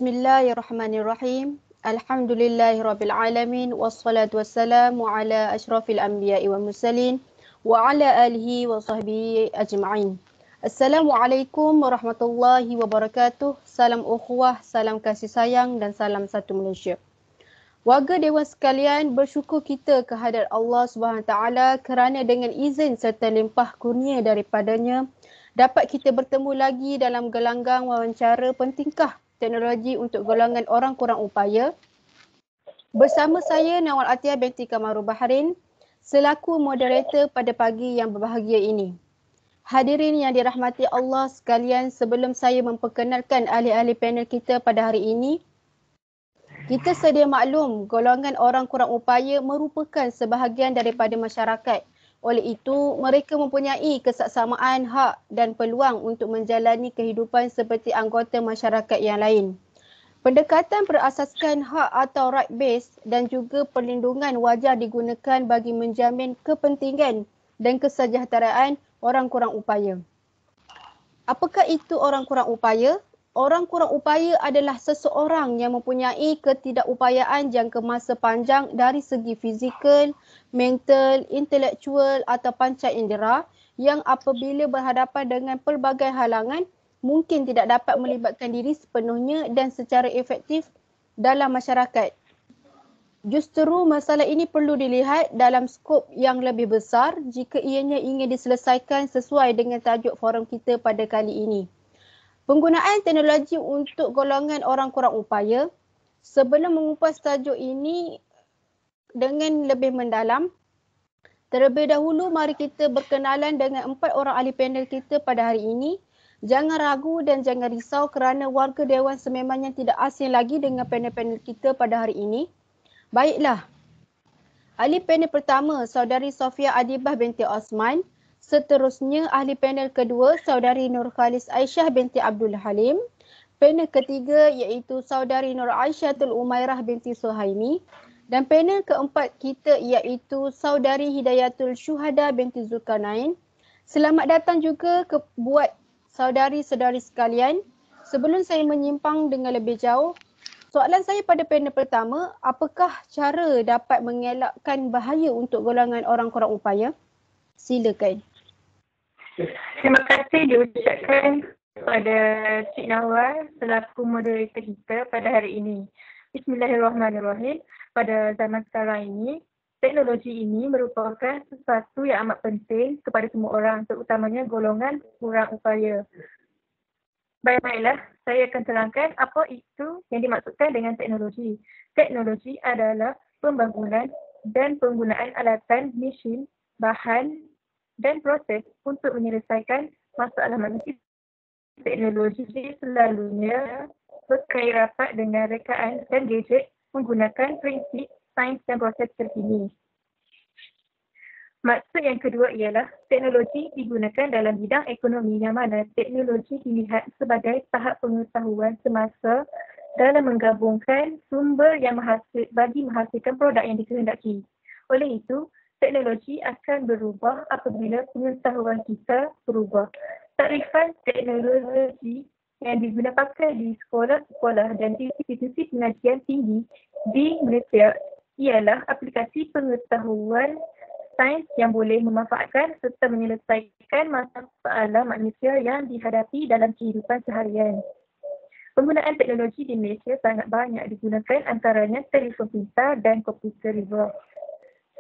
Bismillahirrahmanirrahim. Alhamdulillahirrabbilalamin. Wassalatu wassalamu ala ashrafil anbiya'i wal mursalin wa ala alihi wa sahbihi ajma'in. Assalamualaikum warahmatullahi wabarakatuh. Salam ukhuwah, salam kasih sayang dan salam satu Malaysia. Warga Dewan sekalian, bersyukur kita kehadrat Allah SWT kerana dengan izin serta limpah kurnia daripadanya, dapat kita bertemu lagi dalam gelanggang wawancara pentingkah teknologi untuk golongan orang kurang upaya. Bersama saya Nawal Atiyah binti Kamaru Bahrain selaku moderator pada pagi yang berbahagia ini. Hadirin yang dirahmati Allah sekalian, sebelum saya memperkenalkan ahli-ahli panel kita pada hari ini, kita sedia maklum golongan orang kurang upaya merupakan sebahagian daripada masyarakat. Oleh itu, mereka mempunyai kesaksamaan hak dan peluang untuk menjalani kehidupan seperti anggota masyarakat yang lain. Pendekatan berasaskan hak atau right based dan juga perlindungan wajar digunakan bagi menjamin kepentingan dan kesejahteraan orang kurang upaya. Apakah itu orang kurang upaya? Orang kurang upaya adalah seseorang yang mempunyai ketidakupayaan jangka masa panjang dari segi fizikal, mental, intelektual atau panca indera yang apabila berhadapan dengan pelbagai halangan mungkin tidak dapat melibatkan diri sepenuhnya dan secara efektif dalam masyarakat. Justru masalah ini perlu dilihat dalam skop yang lebih besar jika ianya ingin diselesaikan sesuai dengan tajuk forum kita pada kali ini. Penggunaan teknologi untuk golongan orang kurang upaya. Sebelum mengupas tajuk ini dengan lebih mendalam, terlebih dahulu mari kita berkenalan dengan 4 orang ahli panel kita pada hari ini. Jangan ragu dan jangan risau kerana warga Dewan sememangnya tidak asing lagi dengan panel-panel kita pada hari ini. Baiklah, ahli panel pertama, Saudari Sofia Adibah binti Osman. Seterusnya, ahli panel kedua, Saudari Nurkhalis Aisyah binti Abdul Halim. Panel ketiga iaitu Saudari Nur Aisyatul Umairah binti Suhaimi. Dan panel keempat kita iaitu Saudari Hidayatul Syuhada binti Zulkarnain. Selamat datang juga buat saudari-saudari sekalian. Sebelum saya menyimpang dengan lebih jauh, soalan saya pada panel pertama, apakah cara dapat mengelakkan bahaya untuk golongan orang kurang upaya? Silakan. Terima kasih diucapkan kepada Cik Nawal selaku moderator kita pada hari ini. Bismillahirrahmanirrahim. Pada zaman sekarang ini, teknologi ini merupakan sesuatu yang amat penting kepada semua orang, terutamanya golongan kurang upaya. Baiklah, saya akan terangkan apa itu yang dimaksudkan dengan teknologi. Teknologi adalah pembangunan dan penggunaan alatan, mesin, bahan dan proses untuk menyelesaikan masalah manusia. Teknologi selalunya berkait rapat dengan rekaan dan gadget menggunakan prinsip sains dan proses terkini. Maksud yang kedua ialah teknologi digunakan dalam bidang ekonomi yang mana teknologi dilihat sebagai tahap pengetahuan semasa dalam menggabungkan sumber yang bagi menghasilkan produk yang dikehendaki. Oleh itu, teknologi akan berubah apabila pengetahuan kita berubah. Takrifan teknologi yang digunakan di sekolah-sekolah dan institusi pengajian tinggi di Malaysia ialah aplikasi pengetahuan sains yang boleh memanfaatkan serta menyelesaikan masalah manusia yang dihadapi dalam kehidupan seharian. Penggunaan teknologi di Malaysia sangat banyak digunakan, antaranya telefon pintar dan komputer riba.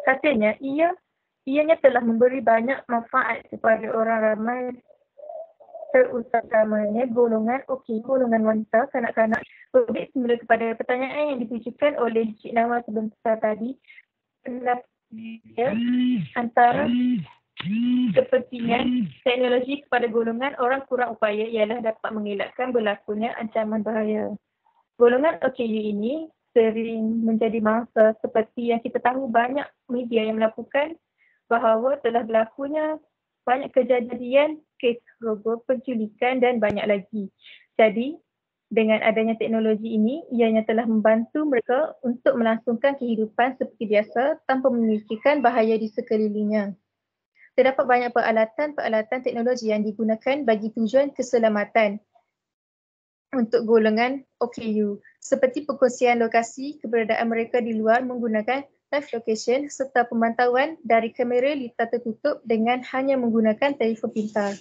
Katanya, ianya telah memberi banyak manfaat kepada orang ramai, terutamanya golongan wanita, kanak-kanak. Lebih semula kepada pertanyaan yang ditujukan oleh Cik Nawal sebentar tadi, antara kepentingan teknologi kepada golongan orang kurang upaya ialah dapat mengelakkan berlakunya ancaman bahaya. Golongan OKU ini sering menjadi mangsa seperti yang kita tahu banyak media yang melaporkan bahawa telah berlakunya banyak kejadian kes robot, penculikan dan banyak lagi. Jadi, dengan adanya teknologi ini, ianya telah membantu mereka untuk melangsungkan kehidupan seperti biasa tanpa memikirkan bahaya di sekelilingnya. Terdapat banyak peralatan teknologi yang digunakan bagi tujuan keselamatan untuk golongan OKU, seperti perkongsian lokasi keberadaan mereka di luar menggunakan live location serta pemantauan dari kamera litar tertutup dengan hanya menggunakan telefon pintar.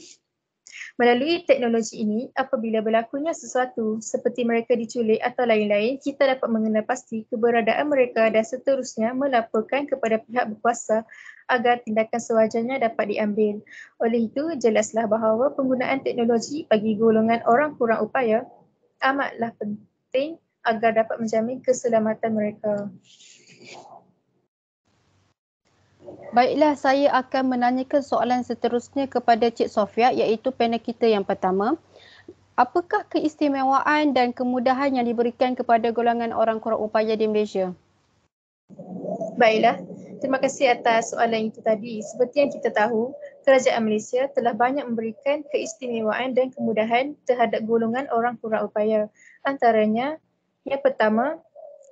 Melalui teknologi ini, apabila berlakunya sesuatu seperti mereka diculik atau lain-lain, kita dapat mengenal pasti keberadaan mereka dan seterusnya melaporkan kepada pihak berkuasa agar tindakan sewajarnya dapat diambil. Oleh itu, jelaslah bahawa penggunaan teknologi bagi golongan orang kurang upaya amatlah penting agar dapat menjamin keselamatan mereka. Baiklah, saya akan menanyakan soalan seterusnya kepada Cik Sofia, iaitu panel kita yang pertama. Apakah keistimewaan dan kemudahan yang diberikan kepada golongan orang kurang upaya di Malaysia? Baiklah, terima kasih atas soalan itu tadi. Seperti yang kita tahu, Kerajaan Malaysia telah banyak memberikan keistimewaan dan kemudahan terhadap golongan orang kurang upaya. Antaranya, yang pertama,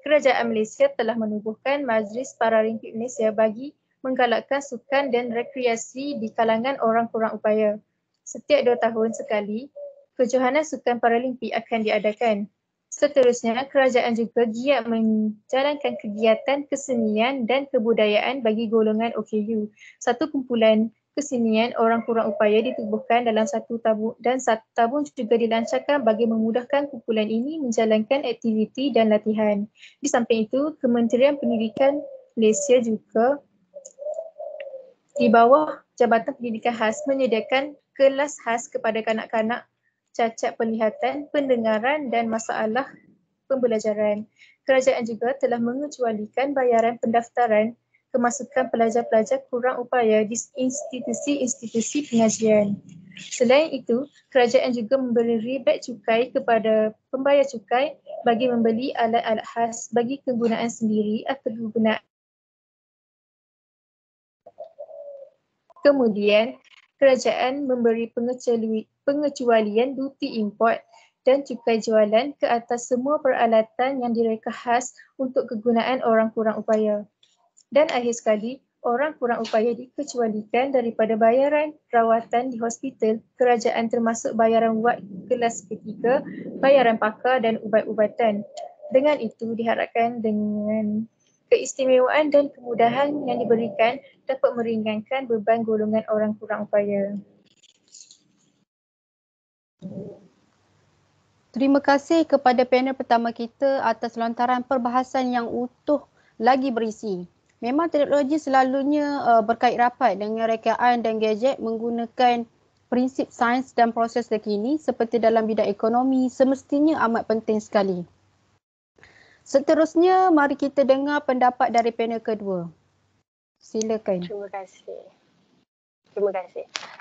Kerajaan Malaysia telah menubuhkan Majlis Paralimpik Malaysia bagi menggalakkan sukan dan rekreasi di kalangan orang kurang upaya. Setiap 2 tahun sekali, kejohanan sukan Paralimpik akan diadakan. Seterusnya, kerajaan juga giat menjalankan kegiatan kesenian dan kebudayaan bagi golongan OKU. Satu kumpulan kesenian orang kurang upaya ditubuhkan dalam satu tabung dan satu tabung juga dilancarkan bagi memudahkan kumpulan ini menjalankan aktiviti dan latihan. Di samping itu, Kementerian Pendidikan Malaysia juga di bawah Jabatan Pendidikan Khas menyediakan kelas khas kepada kanak-kanak cacat penglihatan, pendengaran dan masalah pembelajaran. Kerajaan juga telah mengecualikan bayaran pendaftaran kemasukan pelajar-pelajar kurang upaya di institusi-institusi pengajian. Selain itu, kerajaan juga memberi rebate cukai kepada pembayar cukai bagi membeli alat-alat khas bagi kegunaan sendiri atau kegunaan. Kemudian, kerajaan memberi pengecualian duty import dan cukai jualan ke atas semua peralatan yang direka khas untuk kegunaan orang kurang upaya. Dan akhir sekali, orang kurang upaya dikecualikan daripada bayaran rawatan di hospital kerajaan termasuk bayaran wad kelas ketiga, bayaran pakar dan ubat-ubatan. Dengan itu diharapkan dengan keistimewaan dan kemudahan yang diberikan dapat meringankan beban golongan orang kurang upaya. Terima kasih kepada panel pertama kita atas lontaran perbahasan yang utuh lagi berisi. Memang teknologi selalunya berkait rapat dengan rekaan dan gadget menggunakan prinsip sains dan proses terkini seperti dalam bidang ekonomi semestinya amat penting sekali. Seterusnya, mari kita dengar pendapat dari panel kedua. Silakan. Terima kasih.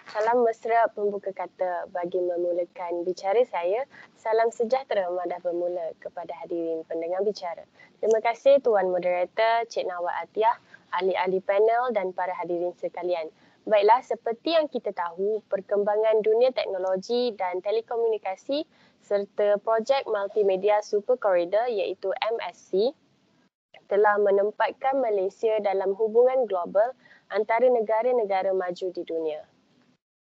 Salam mesra pembuka kata bagi memulakan bicara saya. Salam sejahtera madah bermula kepada hadirin pendengar bicara. Terima kasih Tuan Moderator, Cik Nawar Atiyah, ahli-ahli panel dan para hadirin sekalian. Baiklah, seperti yang kita tahu, perkembangan dunia teknologi dan telekomunikasi serta projek multimedia super corridor iaitu MSC telah menempatkan Malaysia dalam hubungan global antara negara-negara maju di dunia.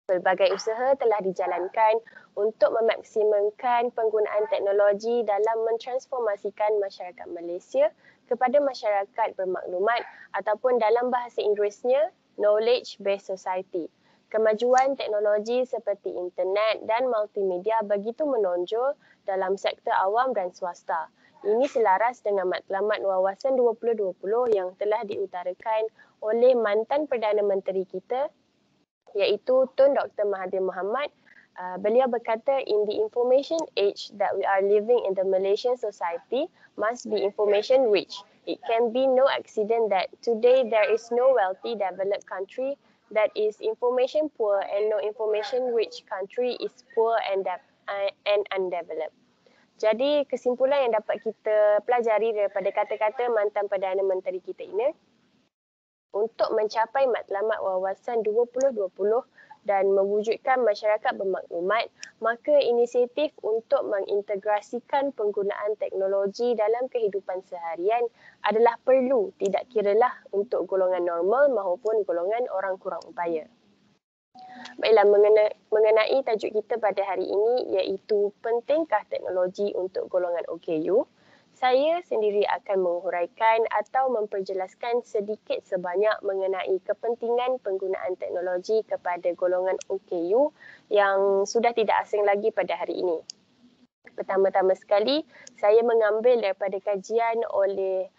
Pelbagai usaha telah dijalankan untuk memaksimumkan penggunaan teknologi dalam mentransformasikan masyarakat Malaysia kepada masyarakat bermaklumat ataupun dalam bahasa Inggerisnya knowledge-based society. Kemajuan teknologi seperti internet dan multimedia begitu menonjol dalam sektor awam dan swasta. Ini selaras dengan matlamat wawasan 2020 yang telah diutarakan oleh mantan Perdana Menteri kita iaitu Tun Dr. Mahathir Mohamad. Beliau berkata, in the information age that we are living in the Malaysian society must be information rich. It can be no accident that today there is no wealthy developed country that is information poor and no information rich country is poor and undeveloped. Jadi kesimpulan yang dapat kita pelajari daripada kata-kata mantan Perdana Menteri kita ini, untuk mencapai matlamat wawasan 2020 dan mewujudkan masyarakat bermaklumat, maka inisiatif untuk mengintegrasikan penggunaan teknologi dalam kehidupan seharian adalah perlu, tidak kiralah untuk golongan normal maupun golongan orang kurang upaya. Baiklah, mengenai tajuk kita pada hari ini iaitu pentingkah teknologi untuk golongan OKU, saya sendiri akan menguraikan atau memperjelaskan sedikit sebanyak mengenai kepentingan penggunaan teknologi kepada golongan OKU yang sudah tidak asing lagi pada hari ini. Pertama-tama sekali, saya mengambil daripada kajian oleh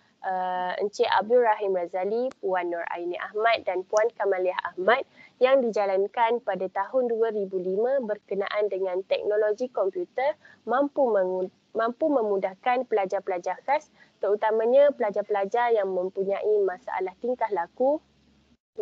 Encik Abdul Rahim Razali, Puan Nur Aini Ahmad dan Puan Kamaliah Ahmad yang dijalankan pada tahun 2005 berkenaan dengan teknologi komputer mampu memudahkan pelajar-pelajar khas, terutamanya pelajar-pelajar yang mempunyai masalah tingkah laku,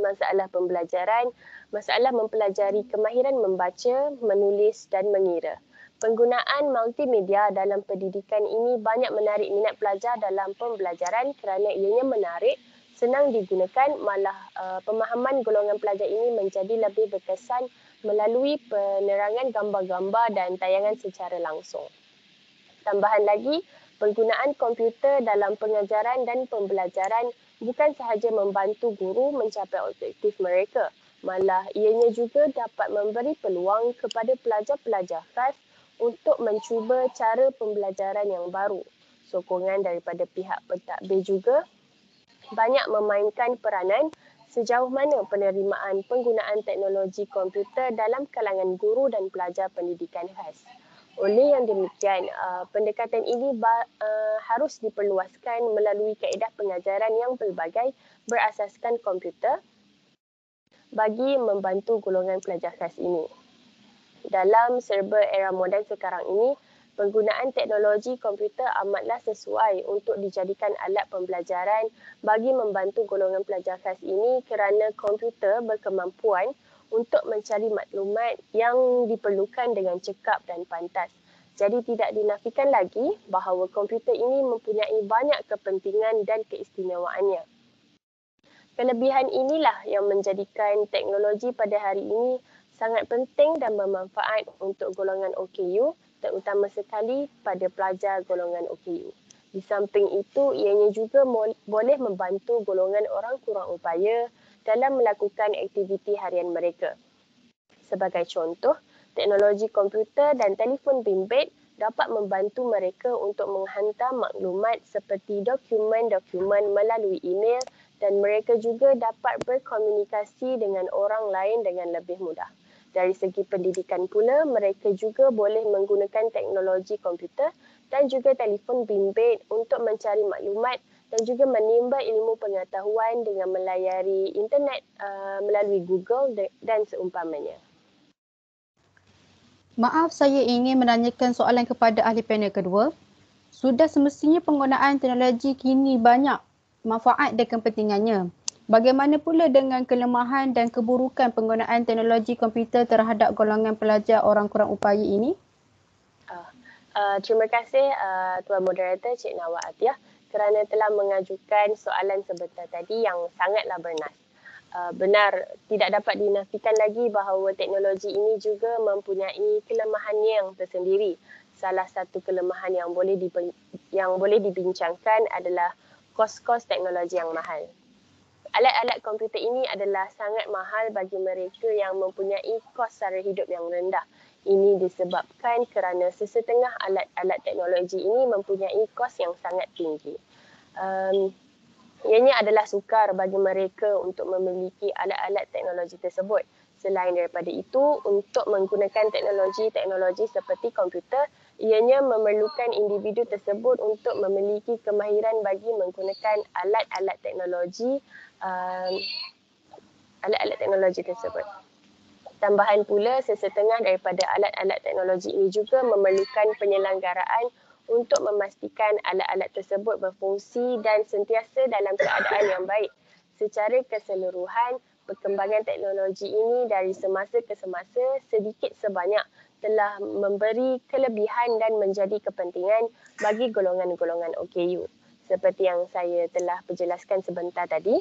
masalah pembelajaran, masalah mempelajari kemahiran membaca, menulis dan mengira. Penggunaan multimedia dalam pendidikan ini banyak menarik minat pelajar dalam pembelajaran kerana ianya menarik, senang digunakan, malah pemahaman golongan pelajar ini menjadi lebih berkesan melalui penerangan gambar-gambar dan tayangan secara langsung. Tambahan lagi, penggunaan komputer dalam pengajaran dan pembelajaran bukan sahaja membantu guru mencapai objektif mereka, malah ianya juga dapat memberi peluang kepada pelajar-pelajar khas untuk mencuba cara pembelajaran yang baru. Sokongan daripada pihak pentadbir juga banyak memainkan peranan sejauh mana penerimaan penggunaan teknologi komputer dalam kalangan guru dan pelajar pendidikan khas. Oleh yang demikian, pendekatan ini harus diperluaskan melalui kaedah pengajaran yang pelbagai berasaskan komputer bagi membantu golongan pelajar khas ini. Dalam serba era moden sekarang ini, penggunaan teknologi komputer amatlah sesuai untuk dijadikan alat pembelajaran bagi membantu golongan pelajar khas ini kerana komputer berkemampuan untuk mencari maklumat yang diperlukan dengan cekap dan pantas. Jadi tidak dinafikan lagi bahawa komputer ini mempunyai banyak kepentingan dan keistimewaannya. Kelebihan inilah yang menjadikan teknologi pada hari ini sangat penting dan bermanfaat untuk golongan OKU, terutama sekali pada pelajar golongan OKU. Di samping itu, ianya juga boleh membantu golongan orang kurang upaya dalam melakukan aktiviti harian mereka. Sebagai contoh, teknologi komputer dan telefon bimbit dapat membantu mereka untuk menghantar maklumat seperti dokumen-dokumen melalui email dan mereka juga dapat berkomunikasi dengan orang lain dengan lebih mudah. Dari segi pendidikan pula, mereka juga boleh menggunakan teknologi komputer dan juga telefon bimbit untuk mencari maklumat dan juga menimba ilmu pengetahuan dengan melayari internet melalui Google dan seumpamanya. Maaf, saya ingin menanyakan soalan kepada ahli panel kedua. Sudah semestinya penggunaan teknologi kini banyak manfaat dan kepentingannya. Bagaimana pula dengan kelemahan dan keburukan penggunaan teknologi komputer terhadap golongan pelajar orang kurang upaya ini? Terima kasih Tuan Moderator Cik Nawak Atiyah kerana telah mengajukan soalan sebentar tadi yang sangatlah bernas. Benar, tidak dapat dinafikan lagi bahawa teknologi ini juga mempunyai kelemahannya yang tersendiri. Salah satu kelemahan yang boleh dibincangkan adalah kos-kos teknologi yang mahal. Alat-alat komputer ini adalah sangat mahal bagi mereka yang mempunyai kos sara hidup yang rendah. Ini disebabkan kerana sesetengah alat-alat teknologi ini mempunyai kos yang sangat tinggi. Ianya adalah sukar bagi mereka untuk memiliki alat-alat teknologi tersebut. Selain daripada itu, untuk menggunakan teknologi seperti komputer, ianya memerlukan individu tersebut untuk memiliki kemahiran bagi menggunakan alat-alat teknologi tersebut. Tambahan pula, sesetengah daripada alat-alat teknologi ini juga memerlukan penyelenggaraan untuk memastikan alat-alat tersebut berfungsi dan sentiasa dalam keadaan yang baik. Secara keseluruhan, perkembangan teknologi ini dari semasa ke semasa sedikit sebanyak telah memberi kelebihan dan menjadi kepentingan bagi golongan-golongan OKU. Seperti yang saya telah perjelaskan sebentar tadi,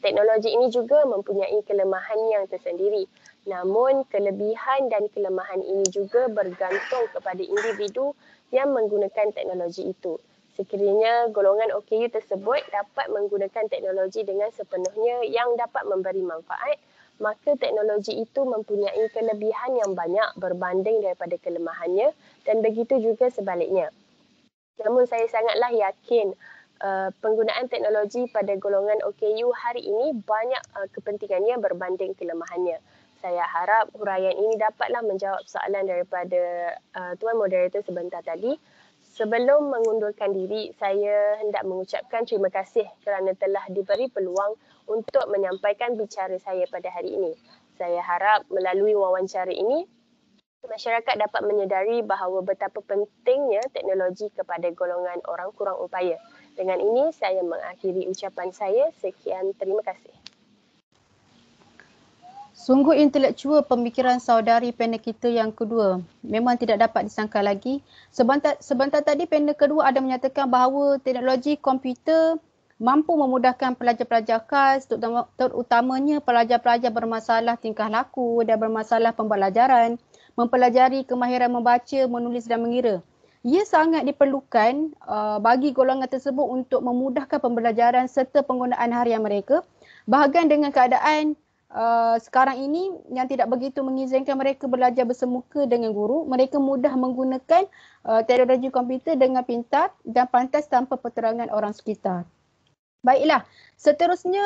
teknologi ini juga mempunyai kelemahan yang tersendiri. Namun, kelebihan dan kelemahan ini juga bergantung kepada individu yang menggunakan teknologi itu. Sekiranya golongan OKU tersebut dapat menggunakan teknologi dengan sepenuhnya yang dapat memberi manfaat, maka teknologi itu mempunyai kelebihan yang banyak berbanding daripada kelemahannya dan begitu juga sebaliknya. Namun saya sangatlah yakin penggunaan teknologi pada golongan OKU hari ini banyak kepentingannya berbanding kelemahannya. Saya harap huraian ini dapatlah menjawab soalan daripada Tuan Moderator sebentar tadi. Sebelum mengundurkan diri, saya hendak mengucapkan terima kasih kerana telah diberi peluang untuk menyampaikan bicara saya pada hari ini. Saya harap melalui wawancara ini, masyarakat dapat menyedari bahawa betapa pentingnya teknologi kepada golongan orang kurang upaya. Dengan ini, saya mengakhiri ucapan saya. Sekian, terima kasih. Sungguh intelektual pemikiran saudari panel kita yang kedua. Memang tidak dapat disangka lagi. Sebentar tadi panel kedua ada menyatakan bahawa teknologi komputer mampu memudahkan pelajar-pelajar khas, terutamanya pelajar-pelajar bermasalah tingkah laku dan bermasalah pembelajaran, mempelajari kemahiran membaca, menulis dan mengira. Ia sangat diperlukan bagi golongan tersebut untuk memudahkan pembelajaran serta penggunaan harian mereka. Bahagian dengan keadaan sekarang ini yang tidak begitu mengizinkan mereka belajar bersemuka dengan guru, mereka mudah menggunakan teknologi komputer dengan pintar dan pantas tanpa perterangan orang sekitar. Baiklah, seterusnya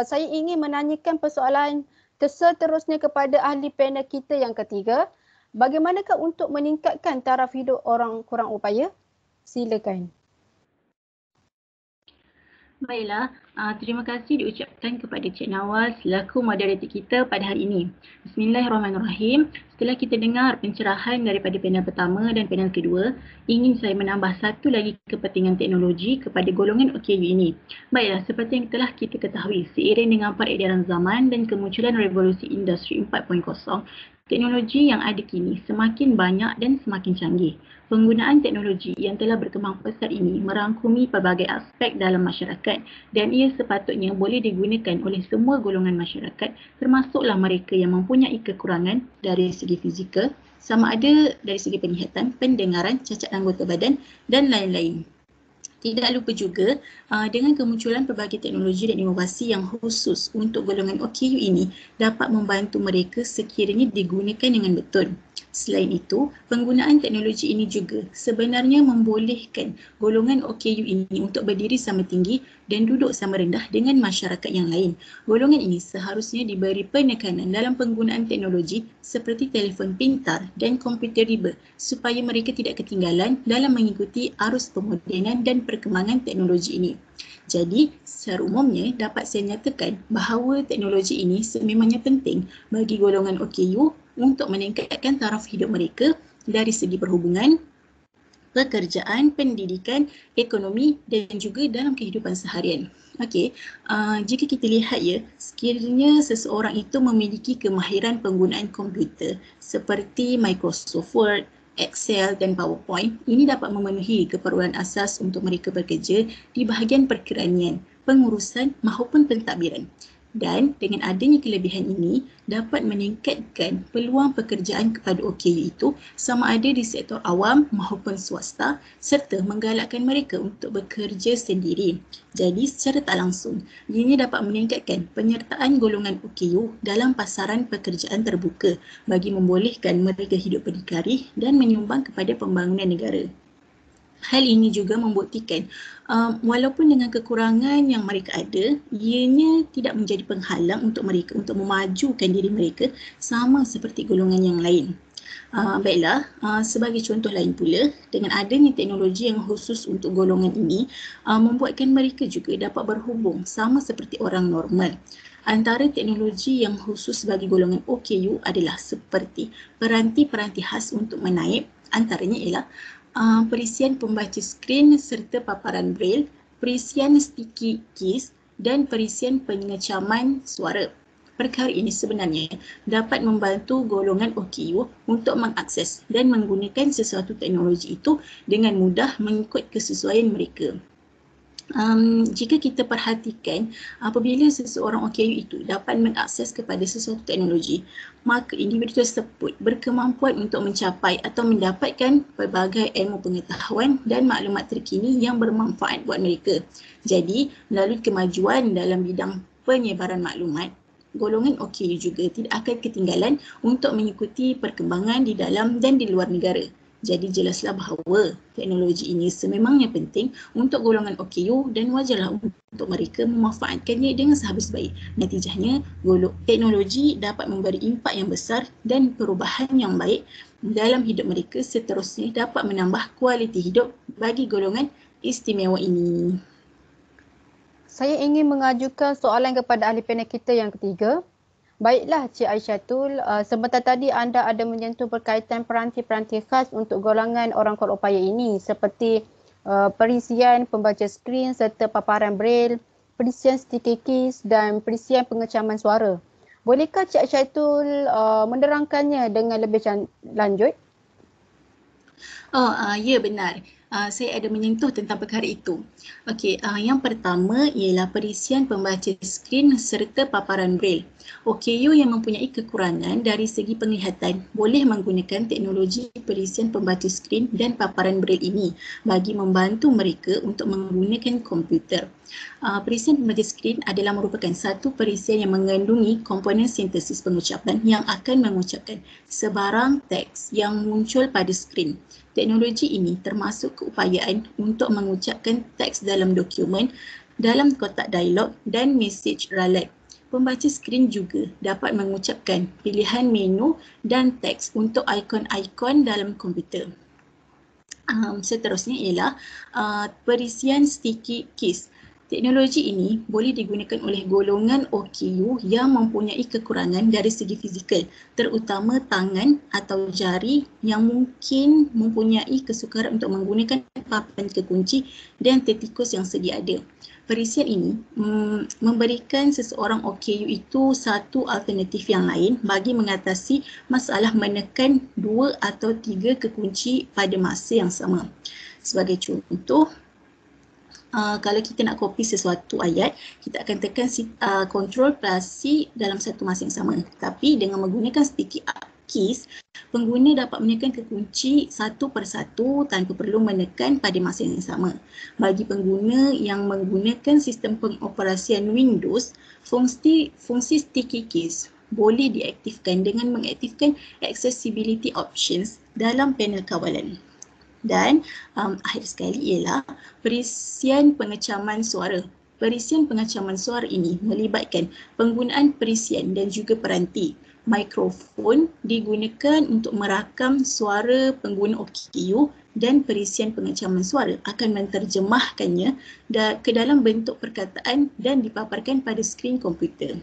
saya ingin menanyakan persoalan seterusnya kepada ahli panel kita yang ketiga. Bagaimanakah untuk meningkatkan taraf hidup orang kurang upaya? Silakan. Baiklah, terima kasih diucapkan kepada Cik Nawal selaku moderator kita pada hari ini. Bismillahirrahmanirrahim. Setelah kita dengar pencerahan daripada panel pertama dan panel kedua, ingin saya menambah satu lagi kepentingan teknologi kepada golongan OKU ini. Baiklah, seperti yang telah kita ketahui, seiring dengan peredaran zaman dan kemunculan revolusi industri 4.0, teknologi yang ada kini semakin banyak dan semakin canggih. Penggunaan teknologi yang telah berkembang pesat ini merangkumi pelbagai aspek dalam masyarakat dan ia sepatutnya boleh digunakan oleh semua golongan masyarakat, termasuklah mereka yang mempunyai kekurangan dari segi fizikal, sama ada dari segi penglihatan, pendengaran, cacat anggota badan dan lain-lain. Tidak lupa juga dengan kemunculan pelbagai teknologi dan inovasi yang khusus untuk golongan OKU ini dapat membantu mereka sekiranya digunakan dengan betul. Selain itu, penggunaan teknologi ini juga sebenarnya membolehkan golongan OKU ini untuk berdiri sama tinggi dan duduk sama rendah dengan masyarakat yang lain. Golongan ini seharusnya diberi penekanan dalam penggunaan teknologi seperti telefon pintar dan komputer riba supaya mereka tidak ketinggalan dalam mengikuti arus pemodenan dan perkembangan teknologi ini. Jadi, secara umumnya dapat saya nyatakan bahawa teknologi ini sememangnya penting bagi golongan OKU untuk meningkatkan taraf hidup mereka dari segi perhubungan, pekerjaan, pendidikan, ekonomi dan juga dalam kehidupan seharian. Okey, jika kita lihat ya, sekiranya seseorang itu memiliki kemahiran penggunaan komputer seperti Microsoft Word, Excel dan PowerPoint, ini dapat memenuhi keperluan asas untuk mereka bekerja di bahagian perkeranian, pengurusan maupun pentadbiran. Dan dengan adanya kelebihan ini dapat meningkatkan peluang pekerjaan kepada OKU itu sama ada di sektor awam maupun swasta serta menggalakkan mereka untuk bekerja sendiri. Jadi secara tak langsung, ianya dapat meningkatkan penyertaan golongan OKU dalam pasaran pekerjaan terbuka bagi membolehkan mereka hidup berdikari dan menyumbang kepada pembangunan negara. Hal ini juga membuktikan walaupun dengan kekurangan yang mereka ada, ianya tidak menjadi penghalang untuk mereka untuk memajukan diri mereka sama seperti golongan yang lain. Baiklah, sebagai contoh lain pula, dengan adanya teknologi yang khusus untuk golongan ini, membuatkan mereka juga dapat berhubung sama seperti orang normal. Antara teknologi yang khusus bagi golongan OKU adalah seperti peranti-peranti khas untuk menaip, antaranya ialah perisian pembaca skrin serta paparan braille, perisian sticky keys dan perisian pengecaman suara. Perkara ini sebenarnya dapat membantu golongan OKU untuk mengakses dan menggunakan sesuatu teknologi itu dengan mudah mengikut kesesuaian mereka. Jika kita perhatikan, apabila seseorang OKU itu dapat mengakses kepada sesuatu teknologi, maka individu tersebut berkemampuan untuk mencapai atau mendapatkan pelbagai ilmu pengetahuan dan maklumat terkini yang bermanfaat buat mereka. Jadi, melalui kemajuan dalam bidang penyebaran maklumat, golongan OKU juga tidak akan ketinggalan untuk mengikuti perkembangan di dalam dan di luar negara. Jadi jelaslah bahawa teknologi ini sememangnya penting untuk golongan OKU dan wajarlah untuk mereka memanfaatkannya dengan sehabis baik. Natijahnya, teknologi dapat memberi impak yang besar dan perubahan yang baik dalam hidup mereka, seterusnya dapat menambah kualiti hidup bagi golongan istimewa ini. Saya ingin mengajukan soalan kepada ahli panel kita yang ketiga. Baiklah Cik Aisyatul, sebentar tadi anda ada menyentuh berkaitan peranti-peranti khas untuk golongan orang kuat upaya ini seperti perisian pembaca skrin serta paparan braille, perisian sticky keys dan perisian pengecaman suara. Bolehkah Cik Aisyatul menerangkannya dengan lebih lanjut? Ya benar. Saya ada menyentuh tentang perkara itu. Okey, yang pertama ialah perisian pembaca skrin serta paparan braille. OKU yang mempunyai kekurangan dari segi penglihatan boleh menggunakan teknologi perisian pembaca skrin dan paparan braille ini bagi membantu mereka untuk menggunakan komputer. Perisian pembaca skrin adalah merupakan satu perisian yang mengandungi komponen sintesis pengucapan yang akan mengucapkan sebarang teks yang muncul pada skrin. Teknologi ini termasuk keupayaan untuk mengucapkan teks dalam dokumen, dalam kotak dialog dan mesej ralat. Pembaca skrin juga dapat mengucapkan pilihan menu dan teks untuk ikon-ikon dalam komputer. Seterusnya ialah perisian sticky keys. Teknologi ini boleh digunakan oleh golongan OKU yang mempunyai kekurangan dari segi fizikal, terutama tangan atau jari yang mungkin mempunyai kesukaran untuk menggunakan papan kekunci dan tertikus yang sedia ada. Perisian ini memberikan seseorang OKU itu satu alternatif yang lain bagi mengatasi masalah menekan 2 atau 3 kekunci pada masa yang sama. Sebagai contoh, kalau kita nak copy sesuatu ayat, kita akan tekan Ctrl plus C dalam satu masa yang sama. Tapi dengan menggunakan sticky keys, pengguna dapat menekan kekunci satu persatu tanpa perlu menekan pada masa yang sama. Bagi pengguna yang menggunakan sistem pengoperasian Windows, fungsi sticky keys boleh diaktifkan dengan mengaktifkan accessibility options dalam panel kawalan. Dan akhir sekali ialah perisian pengecaman suara. Perisian pengecaman suara ini melibatkan penggunaan perisian dan juga peranti. Mikrofon digunakan untuk merakam suara pengguna OKU dan perisian pengecaman suara akan menterjemahkannya ke dalam bentuk perkataan dan dipaparkan pada skrin komputer.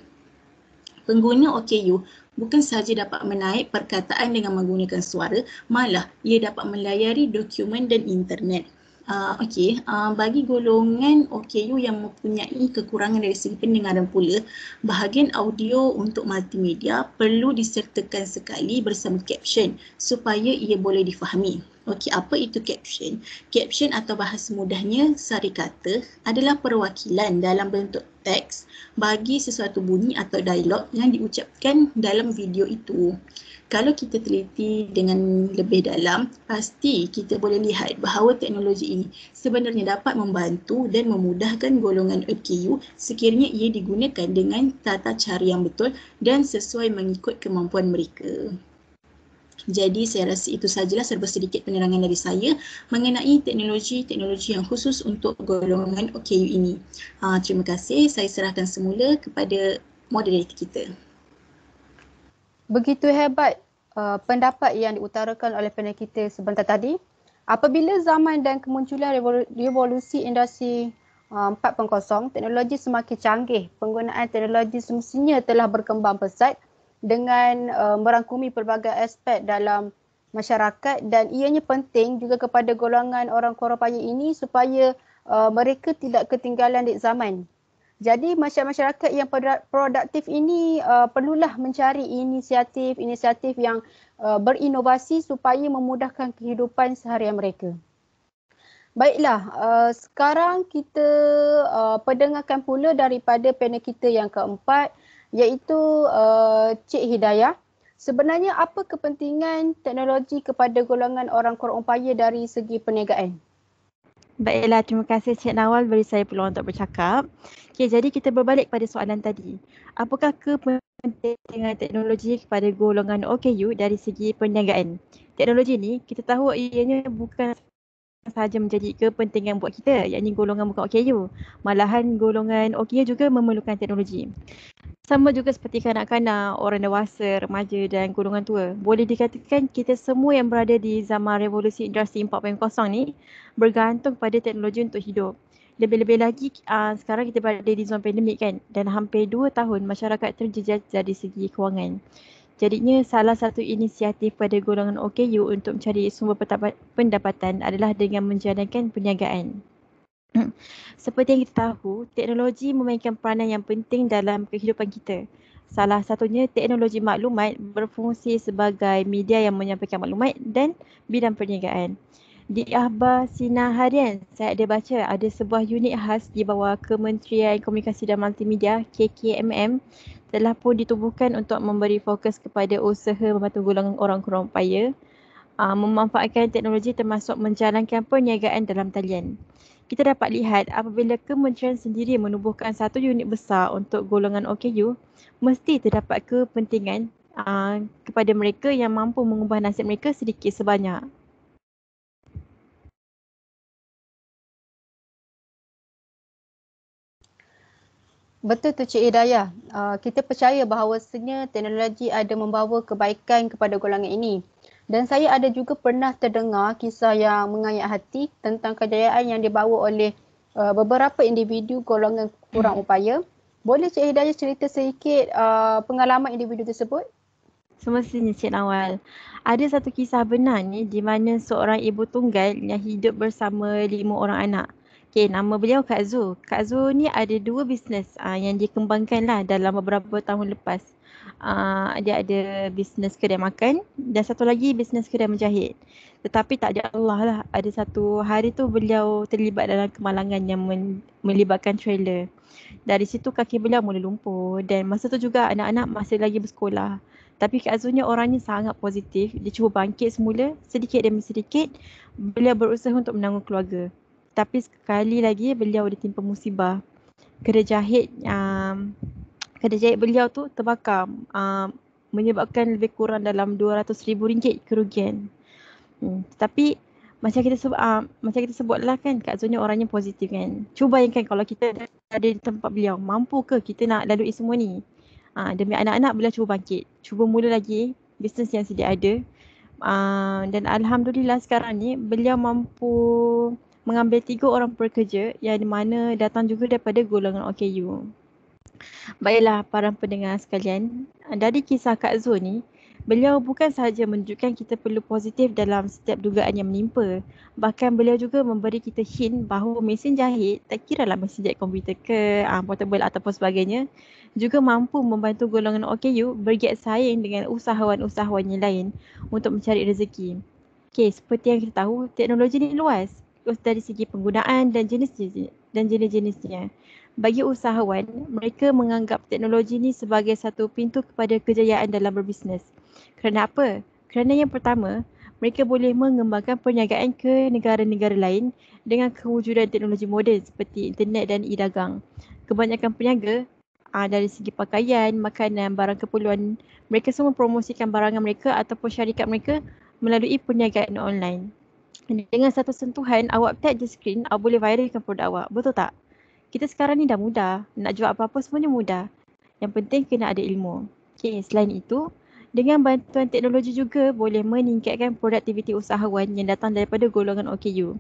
Pengguna OKU bukan sahaja dapat menaik perkataan dengan menggunakan suara, malah ia dapat melayari dokumen dan internet. Bagi golongan OKU yang mempunyai kekurangan dari segi pendengaran pula, bahagian audio untuk multimedia perlu disertakan sekali bersama caption supaya ia boleh difahami. Apa itu caption? Caption atau bahasa mudahnya sari kata adalah perwakilan dalam bentuk teks bagi sesuatu bunyi atau dialog yang diucapkan dalam video itu. Kalau kita teliti dengan lebih dalam, pasti kita boleh lihat bahawa teknologi ini sebenarnya dapat membantu dan memudahkan golongan OKU sekiranya ia digunakan dengan tata cara yang betul dan sesuai mengikut kemampuan mereka. Jadi saya rasa itu sahajalah serba sedikit penerangan dari saya mengenai teknologi yang khusus untuk golongan OKU ini. Terima kasih, saya serahkan semula kepada moderator kita. Begitu hebat pendapat yang diutarakan oleh panel kita sebentar tadi. Apabila zaman dan kemunculan revolusi industri 4.0, teknologi semakin canggih. Penggunaan teknologi semestinya telah berkembang pesat dengan merangkumi pelbagai aspek dalam masyarakat dan ianya penting juga kepada golongan orang kuat upaya ini supaya mereka tidak ketinggalan di zaman. Jadi masyarakat yang produktif ini perlulah mencari inisiatif yang berinovasi supaya memudahkan kehidupan seharian mereka. Baiklah, sekarang kita pendengarkan pula daripada panel kita yang keempat, iaitu Cik Hidayah. Sebenarnya apa kepentingan teknologi kepada golongan orang kurang upaya dari segi perniagaan? Baiklah, terima kasih Cik Nawal beri saya peluang untuk bercakap. Okey, jadi kita berbalik pada soalan tadi. Apakah kepentingan teknologi kepada golongan OKU dari segi perniagaan. Teknologi ni kita tahu ianya bukan sahaja menjadi kepentingan buat kita, yakni golongan bukan OKU. Malahan golongan OKU juga memerlukan teknologi. Sama juga seperti kanak-kanak, orang dewasa, remaja dan golongan tua. Boleh dikatakan kita semua yang berada di zaman revolusi industri 4.0 ni bergantung pada teknologi untuk hidup. Lebih-lebih lagi sekarang kita berada di zon pandemik kan, dan hampir 2 tahun masyarakat terjejas dari segi kewangan. Jadinya salah satu inisiatif pada golongan OKU untuk mencari sumber pendapatan adalah dengan menjalankan perniagaan. Seperti yang kita tahu, teknologi memainkan peranan yang penting dalam kehidupan kita. Salah satunya teknologi maklumat berfungsi sebagai media yang menyampaikan maklumat dan bidang perniagaan. Di akhbar Sinar Harian, saya ada baca ada sebuah unit khas di bawah Kementerian Komunikasi dan Multimedia KKMM telah pun ditubuhkan untuk memberi fokus kepada usaha membantu golongan orang kurang upaya memanfaatkan teknologi termasuk menjalankan perniagaan dalam talian. Kita dapat lihat apabila kementerian sendiri menubuhkan satu unit besar untuk golongan OKU, mesti terdapat kepentingan kepada mereka yang mampu mengubah nasib mereka sedikit sebanyak. Betul tu Cik Hidayah. Kita percaya bahawasanya teknologi ada membawa kebaikan kepada golongan ini. Dan saya ada juga pernah terdengar kisah yang mengayat hati tentang kejayaan yang dibawa oleh beberapa individu golongan kurang upaya. Boleh Cik Hidayah cerita sedikit pengalaman individu tersebut? Semestinya Cik Nawal. Ada satu kisah benar ni di mana seorang ibu tunggal yang hidup bersama 5 orang anak. Okay, nama beliau Kak Zu. Kak Zu ni ada 2 bisnes yang dikembangkan lah dalam beberapa tahun lepas. Dia ada bisnes kedai makan dan satu lagi bisnes kedai menjahit. Tetapi tak ada Allah lah. Ada satu hari tu beliau terlibat dalam kemalangan yang melibatkan trailer. Dari situ kaki beliau mula lumpuh dan masa tu juga anak-anak masih lagi bersekolah. Tapi Kak Zu ni orangnya sangat positif. Dia cuba bangkit semula, sedikit demi sedikit beliau berusaha untuk menanggung keluarga. Tapi sekali lagi beliau ditimpa musibah. Kedai jahit beliau tu terbakar, menyebabkan lebih kurang dalam RM200,000 kerugian. Tapi macam kita sebutlah kan, Kak Zu ni orangnya positif kan. Cuba bayangkan kalau kita ada di tempat beliau, mampu ke kita nak lalui semua ni? Demi anak-anak beliau cuba bangkit, cuba mula lagi bisnes yang sedia ada. Dan Alhamdulillah sekarang ni beliau mampu mengambil 3 orang pekerja yang di mana datang juga daripada golongan OKU. Baiklah para pendengar sekalian, dari kisah Kak Zu ni, beliau bukan sahaja menunjukkan kita perlu positif dalam setiap dugaan yang menimpa. Bahkan beliau juga memberi kita hint bahawa mesin jahit, tak kira lah mesin jahit komputer ke, portable ataupun sebagainya, juga mampu membantu golongan OKU bergiat saing dengan usahawan-usahawan yang lain untuk mencari rezeki. Okay, seperti yang kita tahu, teknologi ni luas dari segi penggunaan dan jenis-jenisnya. Bagi usahawan, mereka menganggap teknologi ni sebagai satu pintu kepada kejayaan dalam berbisnes. Kerana apa? Kerana yang pertama, mereka boleh mengembangkan perniagaan ke negara-negara lain dengan kewujudan teknologi moden seperti internet dan e-dagang. Kebanyakan peniaga dari segi pakaian, makanan, barang keperluan, mereka semua promosikan barangan mereka ataupun syarikat mereka melalui perniagaan online. Dengan satu sentuhan, awak tap je skrin, awak boleh viralkan produk awak. Betul tak? Kita sekarang ni dah mudah. Nak jual apa-apa semuanya mudah. Yang penting kena ada ilmu. Okay, selain itu, dengan bantuan teknologi juga boleh meningkatkan produktiviti usahawan yang datang daripada golongan OKU.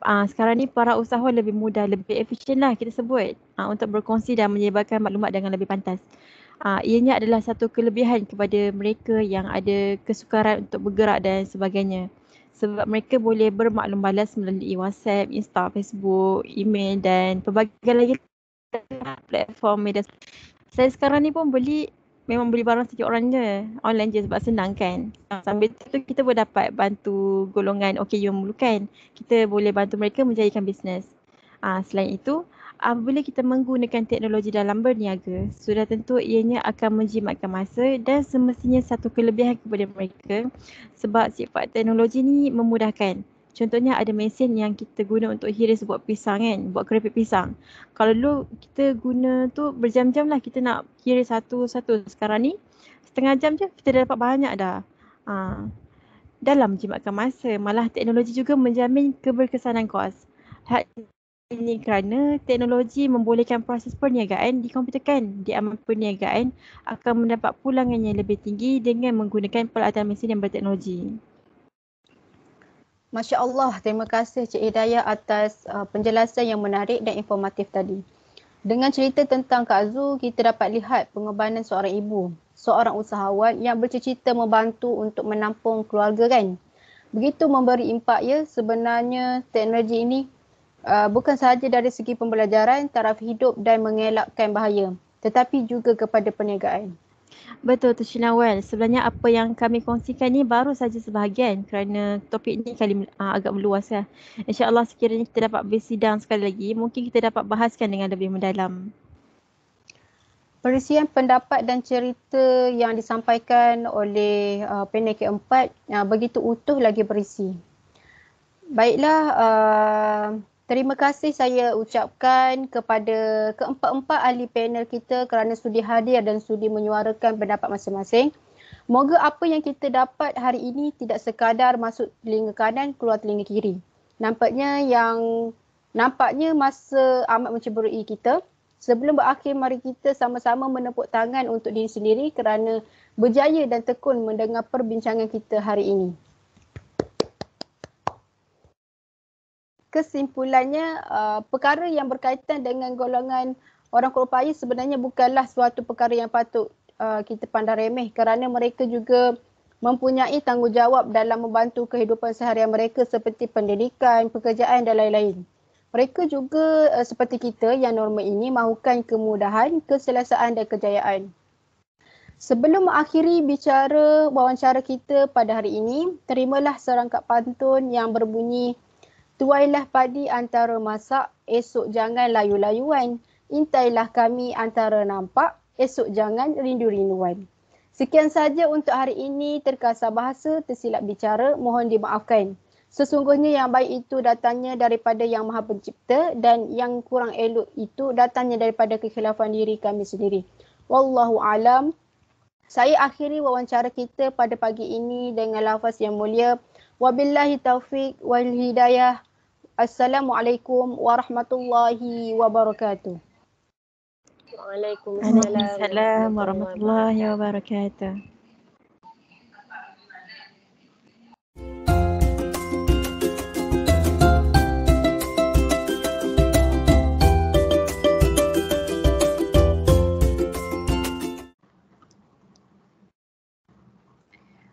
Sekarang ni para usahawan lebih mudah, lebih efisien lah kita sebut untuk berkongsi dan menyebarkan maklumat dengan lebih pantas. Ianya adalah satu kelebihan kepada mereka yang ada kesukaran untuk bergerak dan sebagainya. Sebab mereka boleh bermaklum balas melalui WhatsApp, Insta, Facebook, email dan pelbagai lagi platform media. Saya sekarang ni pun memang beli barang sikit orang je, online je sebab senang kan. Sambil tu kita boleh dapat bantu golongan OKU yang memerlukan. Kita boleh bantu mereka menjadikan bisnes. Selain itu, apabila kita menggunakan teknologi dalam berniaga, sudah tentu ianya akan menjimatkan masa dan semestinya satu kelebihan kepada mereka sebab sifat teknologi ni memudahkan. Contohnya ada mesin yang kita guna untuk hiris buat pisang kan, buat keripik pisang. Kalau dulu kita guna tu berjam-jam lah kita nak hiris satu-satu. Sekarang ni setengah jam je kita dah dapat banyak dah. Dalam jimatkan masa, malah teknologi juga menjamin keberkesanan kos. Hal ini kerana teknologi membolehkan proses perniagaan dikomputerkan. Di aman perniagaan akan mendapat pulangan yang lebih tinggi dengan menggunakan peralatan mesin yang berteknologi. Masya Allah, terima kasih Cik Hidayah atas penjelasan yang menarik dan informatif tadi. Dengan cerita tentang Kak Zu, kita dapat lihat pengorbanan seorang ibu, seorang usahawan yang bercita-cita membantu untuk menampung keluarga kan. Begitu memberi impak ya, sebenarnya teknologi ini bukan sahaja dari segi pembelajaran, taraf hidup dan mengelakkan bahaya, tetapi juga kepada perniagaan. Betul tu Shinawal. Sebenarnya apa yang kami kongsikan ni baru saja sebahagian kerana topik ni agak meluas lah. InsyaAllah sekiranya kita dapat bersidang sekali lagi, mungkin kita dapat bahaskan dengan lebih mendalam. Perisian pendapat dan cerita yang disampaikan oleh panel keempat begitu utuh lagi berisi. Baiklah, terima kasih saya ucapkan kepada keempat-empat ahli panel kita kerana sudi hadir dan sudi menyuarakan pendapat masing-masing. Moga apa yang kita dapat hari ini tidak sekadar masuk telinga kanan, keluar telinga kiri. Nampaknya masa amat menceburui kita. Sebelum berakhir, mari kita sama-sama menepuk tangan untuk diri sendiri kerana berjaya dan tekun mendengar perbincangan kita hari ini. Kesimpulannya, perkara yang berkaitan dengan golongan orang kulit upaya sebenarnya bukanlah suatu perkara yang patut kita pandang remeh kerana mereka juga mempunyai tanggungjawab dalam membantu kehidupan seharian mereka seperti pendidikan, pekerjaan dan lain-lain. Mereka juga seperti kita yang normal ini mahukan kemudahan, keselesaan dan kejayaan. Sebelum mengakhiri bicara wawancara kita pada hari ini, terimalah serangkap pantun yang berbunyi, tuailah padi antara masak, esok jangan layu-layuan. Intailah kami antara nampak, esok jangan rindu-rinduan. Sekian saja untuk hari ini, terkasar bahasa, tersilap bicara, mohon dimaafkan. Sesungguhnya yang baik itu datangnya daripada Yang Maha Pencipta dan yang kurang elok itu datangnya daripada kekhilafan diri kami sendiri. Wallahu alam. Saya akhiri wawancara kita pada pagi ini dengan lafaz yang mulia. Wabillahi taufiq wal hidayah. Assalamualaikum warahmatullahi wabarakatuh. Waalaikumsalam warahmatullahi wabarakatuh.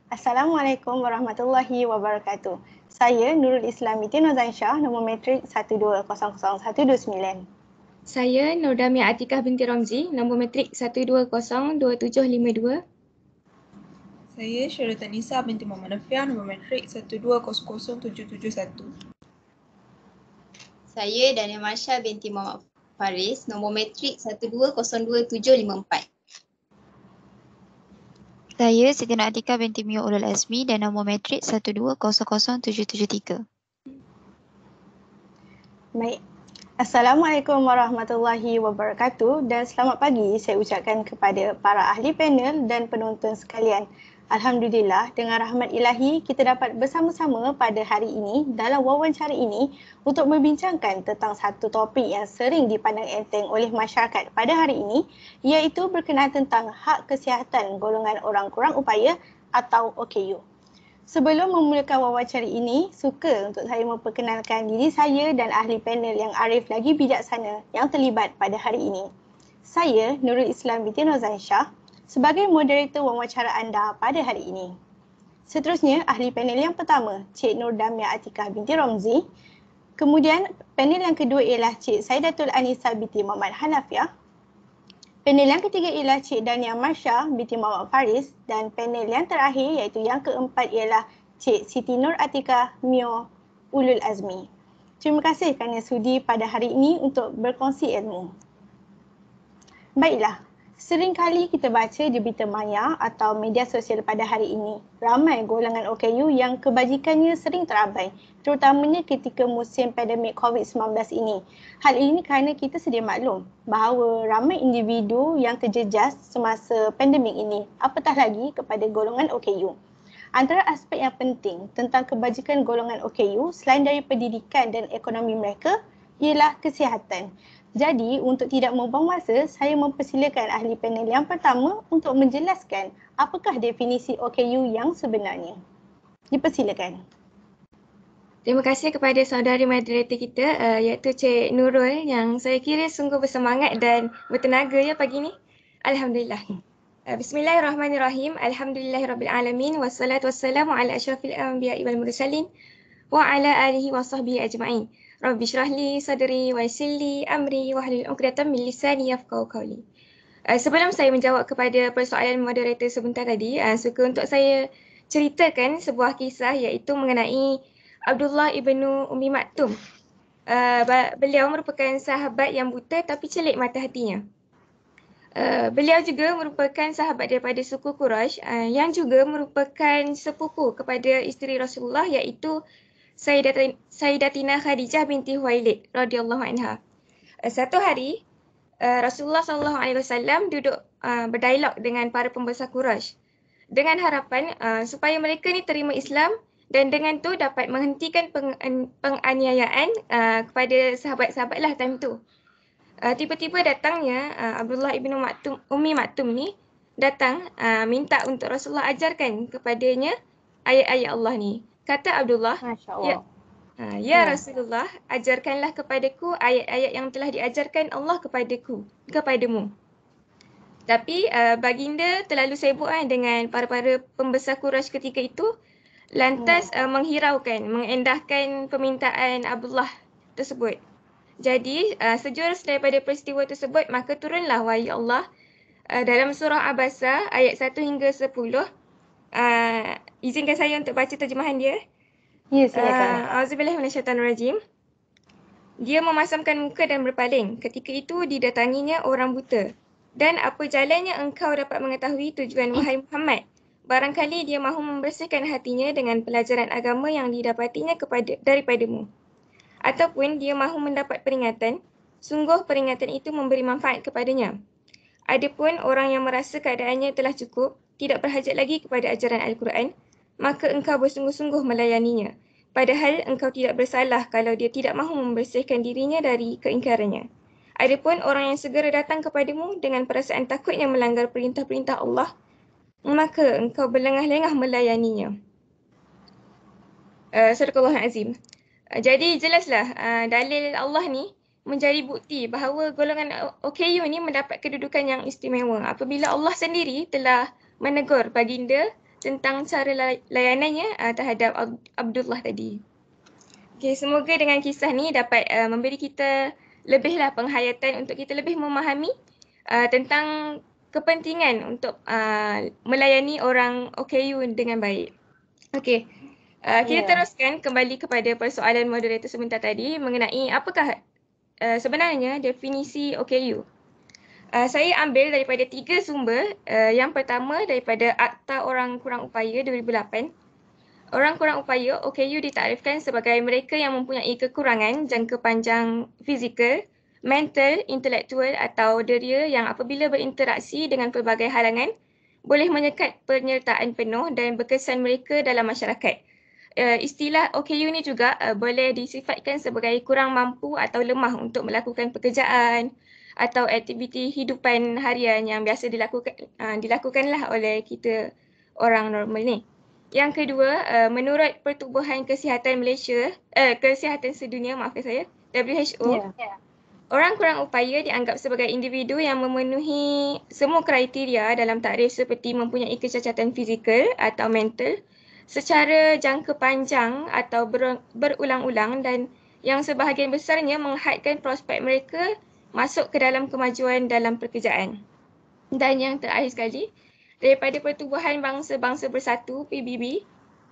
Assalamualaikum warahmatullahi wabarakatuh. Saya Nurul Islam binti Nozansyah, nombor matrik 12000129. Saya Nurdamia Atikah binti Ramzi, nombor matrik 12002752. Saya Syaratan Nisa binti Muhammad Nafiah, nombor matrik 1200771. Saya Dania Marsha binti Muhammad Faris, nombor matrik 1202754. Saya Siti Nur Atikah binti Mio Ulul Azmi dan nombor matrik 1200773. Baik. Assalamualaikum warahmatullahi wabarakatuh dan selamat pagi saya ucapkan kepada para ahli panel dan penonton sekalian. Alhamdulillah, dengan rahmat ilahi kita dapat bersama-sama pada hari ini dalam wawancara ini untuk membincangkan tentang satu topik yang sering dipandang enteng oleh masyarakat pada hari ini, iaitu berkenaan tentang hak kesihatan golongan orang kurang upaya atau OKU. Sebelum memulakan wawancara ini, suka untuk saya memperkenalkan diri saya dan ahli panel yang arif lagi bijaksana yang terlibat pada hari ini. Saya Nurul Islam binti Nozansyah sebagai moderator wawancara anda pada hari ini. Seterusnya, ahli panel yang pertama, Cik Nurdamia Atikah binti Ramzi. Kemudian, panel yang kedua ialah Cik Saidatul Anisa binti Muhammad Hanafiah. Panel yang ketiga ialah Cik Dania Marsha binti Muhammad Faris. Dan panel yang terakhir iaitu yang keempat ialah Cik Siti Nur Atikah Mio Ulul Azmi. Terima kasih kerana sudi pada hari ini untuk berkongsi ilmu. Baiklah. Seringkali kita baca di berita maya atau media sosial pada hari ini, ramai golongan OKU yang kebajikannya sering terabai, terutamanya ketika musim pandemik COVID-19 ini. Hal ini kerana kita sedia maklum bahawa ramai individu yang terjejas semasa pandemik ini, apatah lagi kepada golongan OKU. Antara aspek yang penting tentang kebajikan golongan OKU selain dari pendidikan dan ekonomi mereka ialah kesihatan. Jadi, untuk tidak membuang masa, saya mempersilakan ahli panel yang pertama untuk menjelaskan apakah definisi OKU yang sebenarnya. Dipersilakan. Terima kasih kepada saudari moderator kita iaitu Cik Nurul yang saya kira sungguh bersemangat dan bertenaga ya pagi ni. Alhamdulillah. Bismillahirrahmanirrahim. Alhamdulillahirrabbilalamin. Wassalatu wassalamu ala asyrafil anbiya'i wal mursalin wa ala alihi wa sahbihi ajma'in. Rabbi syrah li sadri wa yassir li amri wahlul 'uqdatam min lisani yafqahu qawli. Sebelum saya menjawab kepada persoalan moderator sebentar tadi, suka untuk saya ceritakan sebuah kisah iaitu mengenai Abdullah ibnu Ummi Maktum. Beliau merupakan sahabat yang buta tapi celik mata hatinya. Beliau juga merupakan sahabat daripada suku Quraisy yang juga merupakan sepupu kepada isteri Rasulullah iaitu Sayyidatina Khadijah binti Huwailid radhiyallahu anha. Satu hari Rasulullah SAW duduk berdialog dengan para pembesar Quraisy dengan harapan supaya mereka ni terima Islam dan dengan tu dapat menghentikan penganiayaan kepada sahabat-sahabat lah time tu. Tiba-tiba datangnya Abdullah ibnu Ummi Maktum ni datang minta untuk Rasulullah ajarkan kepadanya ayat-ayat Allah ni. Kata Abdullah, Ya Rasulullah, ajarkanlah kepadaku ayat-ayat yang telah diajarkan Allah kepadamu. Tapi baginda terlalu sibuk dengan para pembesar Quraisy ketika itu, lantas menghiraukan, mengendahkan permintaan Abdullah tersebut. Jadi sejurus daripada peristiwa tersebut, maka turunlah wahyu Allah dalam surah Abasa ayat 1 hingga 10. Izinkan saya untuk baca terjemahan dia. Ya, silakan. Auzubillahi minasyaitanirrajim. Dia memasamkan muka dan berpaling. Ketika itu didatanginya orang buta. Dan apa jalannya engkau dapat mengetahui tujuan wahai Muhammad? Barangkali dia mahu membersihkan hatinya dengan pelajaran agama yang didapatinya daripadamu. Ataupun dia mahu mendapat peringatan, sungguh peringatan itu memberi manfaat kepadanya. Adapun orang yang merasa keadaannya telah cukup, tidak berhajat lagi kepada ajaran Al-Quran, maka engkau bersungguh-sungguh melayaninya. Padahal engkau tidak bersalah kalau dia tidak mahu membersihkan dirinya dari keingkarannya. Adapun orang yang segera datang kepadamu dengan perasaan takutnya melanggar perintah-perintah Allah, maka engkau berlengah-lengah melayaninya. Sadaqallahul azim. Jadi jelaslah dalil Allah ni menjadi bukti bahawa golongan OKU ni mendapat kedudukan yang istimewa apabila Allah sendiri telah menegur baginda tentang cara layanannya terhadap Abdullah tadi. Okay, semoga dengan kisah ni dapat memberi kita lebihlah penghayatan untuk kita lebih memahami tentang kepentingan untuk melayani orang OKU dengan baik. Okey, kita teruskan kembali kepada persoalan moderator sebentar tadi mengenai apakah sebenarnya definisi OKU. Saya ambil daripada 3 sumber. Yang pertama daripada Akta Orang Kurang Upaya 2008. Orang kurang upaya OKU ditaktifkan sebagai mereka yang mempunyai kekurangan jangka panjang fizikal, mental, intelektual atau deria yang apabila berinteraksi dengan pelbagai halangan boleh menyekat penyertaan penuh dan berkesan mereka dalam masyarakat. Istilah OKU ni juga boleh disifatkan sebagai kurang mampu atau lemah untuk melakukan pekerjaan atau aktiviti hidupan harian yang biasa dilakukanlah oleh kita orang normal ni. Yang kedua, menurut Pertubuhan Kesihatan Malaysia, Kesihatan Sedunia, maafkan saya, WHO, orang kurang upaya dianggap sebagai individu yang memenuhi semua kriteria dalam takrif seperti mempunyai kecacatan fizikal atau mental secara jangka panjang atau berulang-ulang dan yang sebahagian besarnya menghadkan prospek mereka masuk ke dalam kemajuan dalam pekerjaan. Dan yang terakhir sekali, daripada Pertubuhan Bangsa-Bangsa Bersatu PBB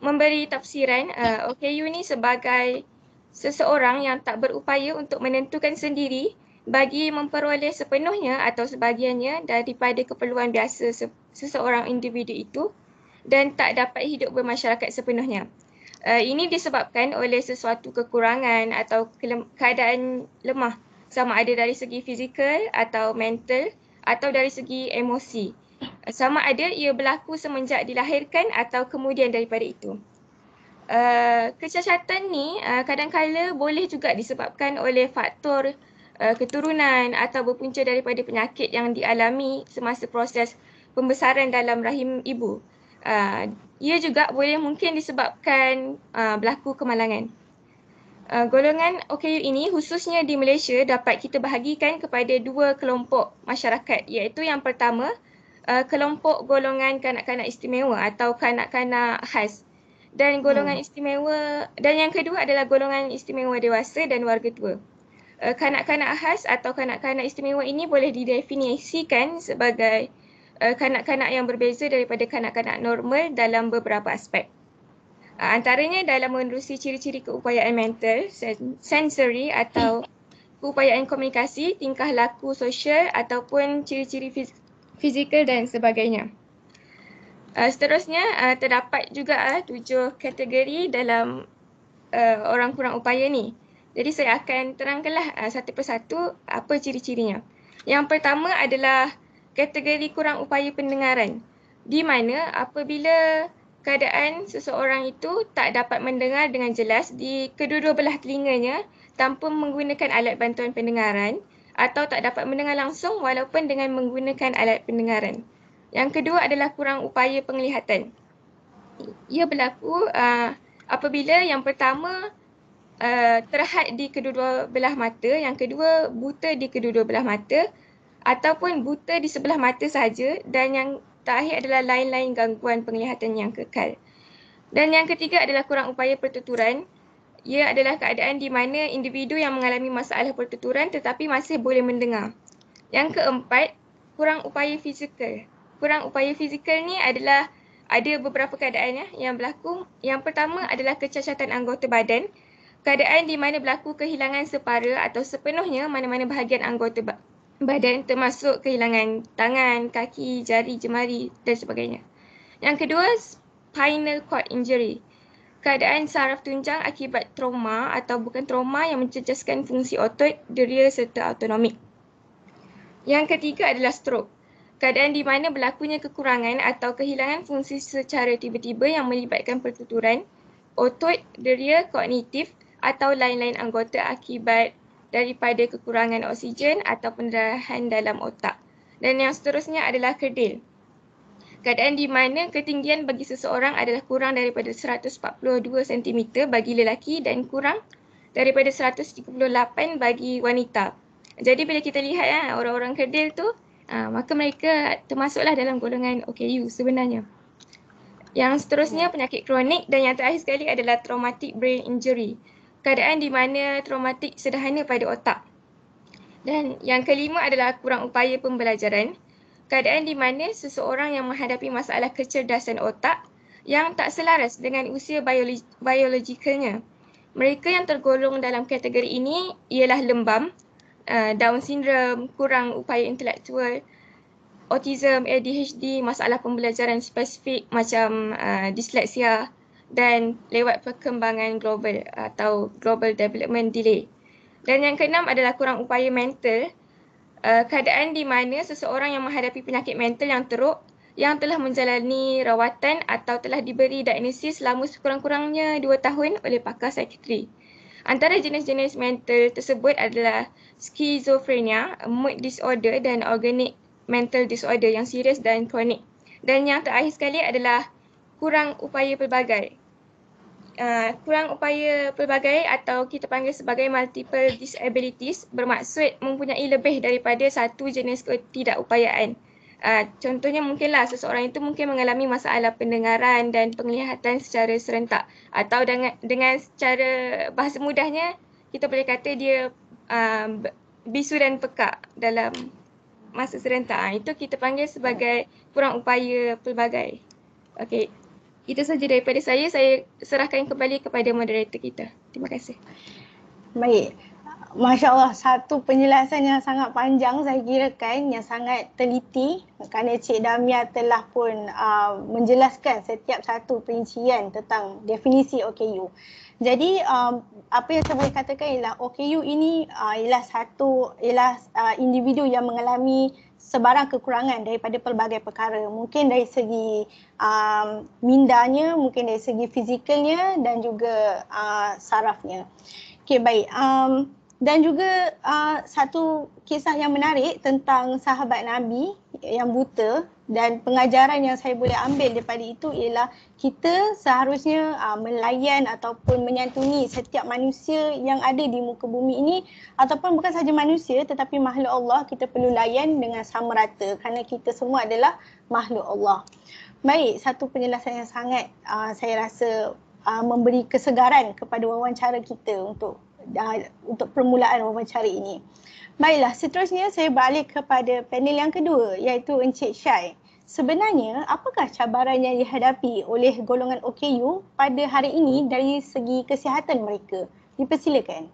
memberi tafsiran OKU ni sebagai seseorang yang tak berupaya untuk menentukan sendiri bagi memperoleh sepenuhnya atau sebahagiannya daripada keperluan biasa seseorang individu itu dan tak dapat hidup bermasyarakat sepenuhnya. Ini disebabkan oleh sesuatu kekurangan atau keadaan lemah, sama ada dari segi fizikal atau mental atau dari segi emosi. Sama ada ia berlaku semenjak dilahirkan atau kemudian daripada itu. Kecacatan ni kadang-kala boleh juga disebabkan oleh faktor keturunan atau berpunca daripada penyakit yang dialami semasa proses pembesaran dalam rahim ibu. Ia juga boleh mungkin disebabkan berlaku kemalangan. Golongan OKU ini khususnya di Malaysia dapat kita bahagikan kepada dua kelompok masyarakat, iaitu yang pertama kelompok golongan kanak-kanak istimewa atau kanak-kanak khas, dan golongan istimewa, dan yang kedua adalah golongan istimewa dewasa dan warga tua. Kanak-kanak khas atau kanak-kanak istimewa ini boleh didefinisikan sebagai kanak-kanak yang berbeza daripada kanak-kanak normal dalam beberapa aspek. Antaranya dalam menerusi ciri-ciri keupayaan mental, sensory atau keupayaan komunikasi, tingkah laku sosial ataupun ciri-ciri fizikal dan sebagainya. Seterusnya terdapat juga 7 kategori dalam orang kurang upaya ni. Jadi saya akan terangkanlah satu persatu apa ciri-cirinya. Yang pertama adalah kategori kurang upaya pendengaran, di mana apabila keadaan seseorang itu tak dapat mendengar dengan jelas di kedua-dua belah telinganya tanpa menggunakan alat bantuan pendengaran atau tak dapat mendengar langsung walaupun dengan menggunakan alat pendengaran. Yang kedua adalah kurang upaya penglihatan. Ia berlaku apabila yang pertama terhad di kedua-dua belah mata, yang kedua buta di kedua-dua belah mata ataupun buta di sebelah mata sahaja, dan yang terakhir adalah lain-lain gangguan penglihatan yang kekal. Dan yang ketiga adalah kurang upaya pertuturan. Ia adalah keadaan di mana individu yang mengalami masalah pertuturan tetapi masih boleh mendengar. Yang keempat, kurang upaya fizikal. Kurang upaya fizikal ni adalah ada beberapa keadaan yang berlaku. Yang pertama adalah kecacatan anggota badan. Keadaan di mana berlaku kehilangan separa atau sepenuhnya mana-mana bahagian anggota badan, termasuk kehilangan tangan, kaki, jari, jemari dan sebagainya. Yang kedua, spinal cord injury. Keadaan saraf tunjang akibat trauma atau bukan trauma yang mencecaskan fungsi otot, deria serta autonomik. Yang ketiga adalah stroke. Keadaan di mana berlakunya kekurangan atau kehilangan fungsi secara tiba-tiba yang melibatkan pertuturan, otot, deria, kognitif atau lain-lain anggota akibat daripada kekurangan oksigen atau pendarahan dalam otak. Dan yang seterusnya adalah kerdil. Keadaan di mana ketinggian bagi seseorang adalah kurang daripada 142 cm bagi lelaki dan kurang daripada 138 bagi wanita. Jadi bila kita lihat orang-orang kerdil tu, maka mereka termasuklah dalam golongan OKU sebenarnya. Yang seterusnya penyakit kronik, dan yang terakhir sekali adalah traumatic brain injury. Keadaan di mana traumatik sederhana pada otak. Dan yang kelima adalah kurang upaya pembelajaran. Keadaan di mana seseorang yang menghadapi masalah kecerdasan otak yang tak selaras dengan usia biologikalnya. Mereka yang tergolong dalam kategori ini ialah lembam, Down syndrome, kurang upaya intelektual, autism, ADHD, masalah pembelajaran spesifik macam disleksia, dan lewat perkembangan global atau global development delay. Dan yang keenam adalah kurang upaya mental, keadaan di mana seseorang yang menghadapi penyakit mental yang teruk yang telah menjalani rawatan atau telah diberi diagnosis selama sekurang-kurangnya 2 tahun oleh pakar psikiatri. Antara jenis-jenis mental tersebut adalah skizofrenia, mood disorder dan organic mental disorder yang serius dan kronik. Dan yang terakhir sekali adalah kurang upaya pelbagai. Kurang upaya pelbagai atau kita panggil sebagai multiple disabilities bermaksud mempunyai lebih daripada satu jenis ketidakupayaan. Contohnya mungkinlah seseorang itu mungkin mengalami masalah pendengaran dan penglihatan secara serentak, atau dengan secara bahasa mudahnya kita boleh kata dia bisu dan pekak dalam masa serentak. Itu kita panggil sebagai kurang upaya pelbagai. Okey. Itu saja daripada saya serahkan kembali kepada moderator kita. Terima kasih. Baik. Masya Allah, satu penjelasan yang sangat panjang saya kira kan, yang sangat teliti, kerana Cik Damia telah pun menjelaskan setiap satu perincian tentang definisi OKU. Jadi apa yang saya boleh katakan ialah OKU ini ialah individu yang mengalami sebarang kekurangan daripada pelbagai perkara. Mungkin dari segi mindanya, mungkin dari segi fizikalnya dan juga sarafnya. Okey, baik. Dan juga satu kisah yang menarik tentang sahabat Nabi yang buta, dan pengajaran yang saya boleh ambil daripada itu ialah kita seharusnya melayan ataupun menyantuni setiap manusia yang ada di muka bumi ini, ataupun bukan sahaja manusia tetapi makhluk Allah, kita perlu layan dengan sama rata kerana kita semua adalah makhluk Allah. Baik, satu penjelasan yang sangat saya rasa memberi kesegaran kepada wawancara kita untuk permulaan wawancara ini. Baiklah, seterusnya saya balik kepada panel yang kedua, iaitu Encik Syai. Sebenarnya, apakah cabaran yang dihadapi oleh golongan OKU pada hari ini dari segi kesihatan mereka? Dipersilakan.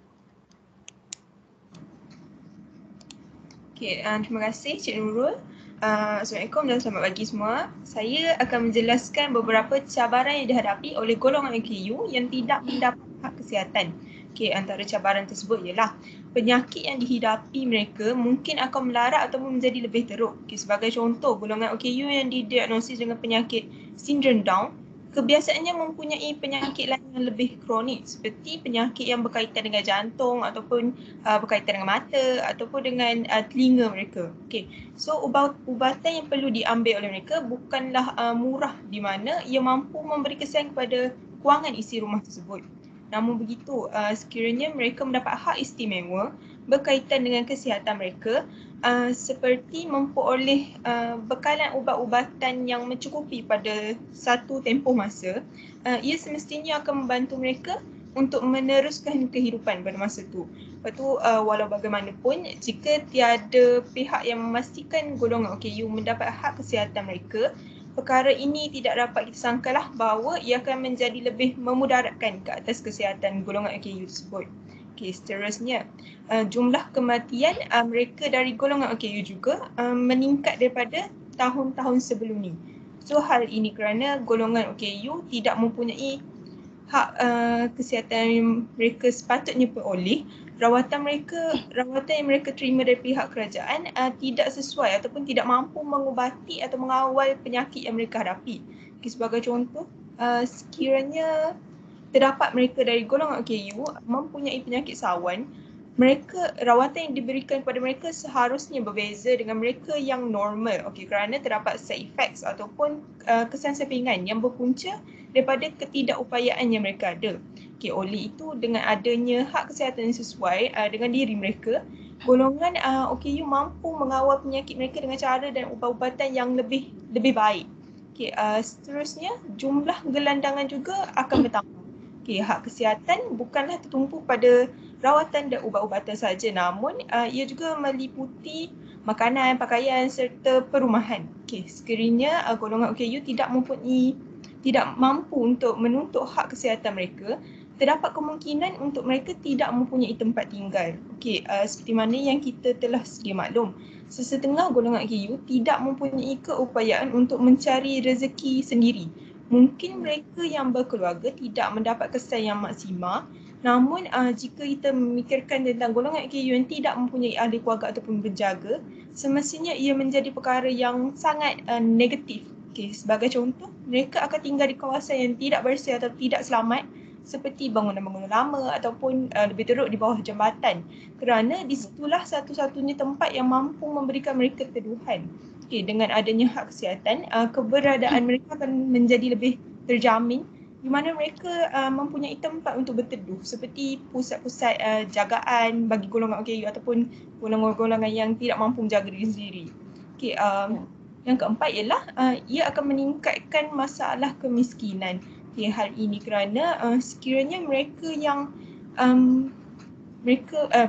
Okay, terima kasih Cik Nurul. Assalamualaikum dan selamat pagi semua. Saya akan menjelaskan beberapa cabaran yang dihadapi oleh golongan OKU yang tidak mendapat hak kesihatan. Okay, antara cabaran tersebut ialah penyakit yang dihidapi mereka mungkin akan melarat ataupun menjadi lebih teruk. Okay, sebagai contoh, golongan OKU yang didiagnosis dengan penyakit sindrom Down kebiasaannya mempunyai penyakit lain yang lebih kronik seperti penyakit yang berkaitan dengan jantung ataupun berkaitan dengan mata ataupun dengan telinga mereka. Okay. So ubatan yang perlu diambil oleh mereka bukanlah murah, di mana ia mampu memberi kesan kepada kewangan isi rumah tersebut. Namun begitu, sekiranya mereka mendapat hak istimewa berkaitan dengan kesihatan mereka, seperti memperoleh bekalan ubat-ubatan yang mencukupi pada satu tempoh masa, ia semestinya akan membantu mereka untuk meneruskan kehidupan pada masa itu. Lepas tu, walau bagaimanapun, jika tiada pihak yang memastikan golongan OKU mendapat hak kesihatan mereka, perkara ini tidak dapat kita sangkalah bahawa ia akan menjadi lebih memudaratkan ke atas kesihatan golongan OKU tersebut. Okay, seterusnya, jumlah kematian mereka dari golongan OKU juga meningkat daripada tahun-tahun sebelum ni. So hal ini kerana golongan OKU tidak mempunyai hak kesihatan yang mereka sepatutnya peroleh. Rawatan yang mereka terima dari pihak kerajaan tidak sesuai ataupun tidak mampu mengubati atau mengawal penyakit yang mereka hadapi. Okay, sebagai contoh, sekiranya terdapat mereka dari golongan OKU mempunyai penyakit sawan, rawatan yang diberikan kepada mereka seharusnya berbeza dengan mereka yang normal. Okay, kerana terdapat side effects ataupun kesan sampingan yang berpunca daripada ketidakupayaan yang mereka ada. Okay, oleh itu, dengan adanya hak kesihatan yang sesuai dengan diri mereka, golongan OKU mampu mengawal penyakit mereka dengan cara dan ubat-ubatan yang lebih baik. Okay, seterusnya, jumlah gelandangan juga akan bertambah. Okay, hak kesihatan bukanlah tertumpu pada rawatan dan ubat-ubatan saja, namun ia juga meliputi makanan, pakaian serta perumahan. Okay, sekiranya golongan OKU tidak mampu untuk menuntut hak kesihatan mereka, terdapat kemungkinan untuk mereka tidak mempunyai tempat tinggal. Okay, seperti mana yang kita telah sedia maklum, sesetengah golongan OKU tidak mempunyai keupayaan untuk mencari rezeki sendiri. Mungkin mereka yang berkeluarga tidak mendapat kesan yang maksimal, namun jika kita memikirkan tentang golongan OKU yang tidak mempunyai ahli keluarga ataupun penjaga, semestinya ia menjadi perkara yang sangat negatif. Okay, sebagai contoh, mereka akan tinggal di kawasan yang tidak bersih atau tidak selamat seperti bangunan-bangunan lama ataupun lebih teruk di bawah jambatan, kerana disitulah satu-satunya tempat yang mampu memberikan mereka keteduhan. Okay, dengan adanya hak kesihatan, keberadaan mereka akan menjadi lebih terjamin, di mana mereka mempunyai tempat untuk berteduh seperti pusat-pusat jagaan bagi golongan OKU ataupun golongan-golongan yang tidak mampu menjaga diri sendiri. Okay, yang keempat ialah ia akan meningkatkan masalah kemiskinan. Okay, hal ini kerana sekiranya mereka yang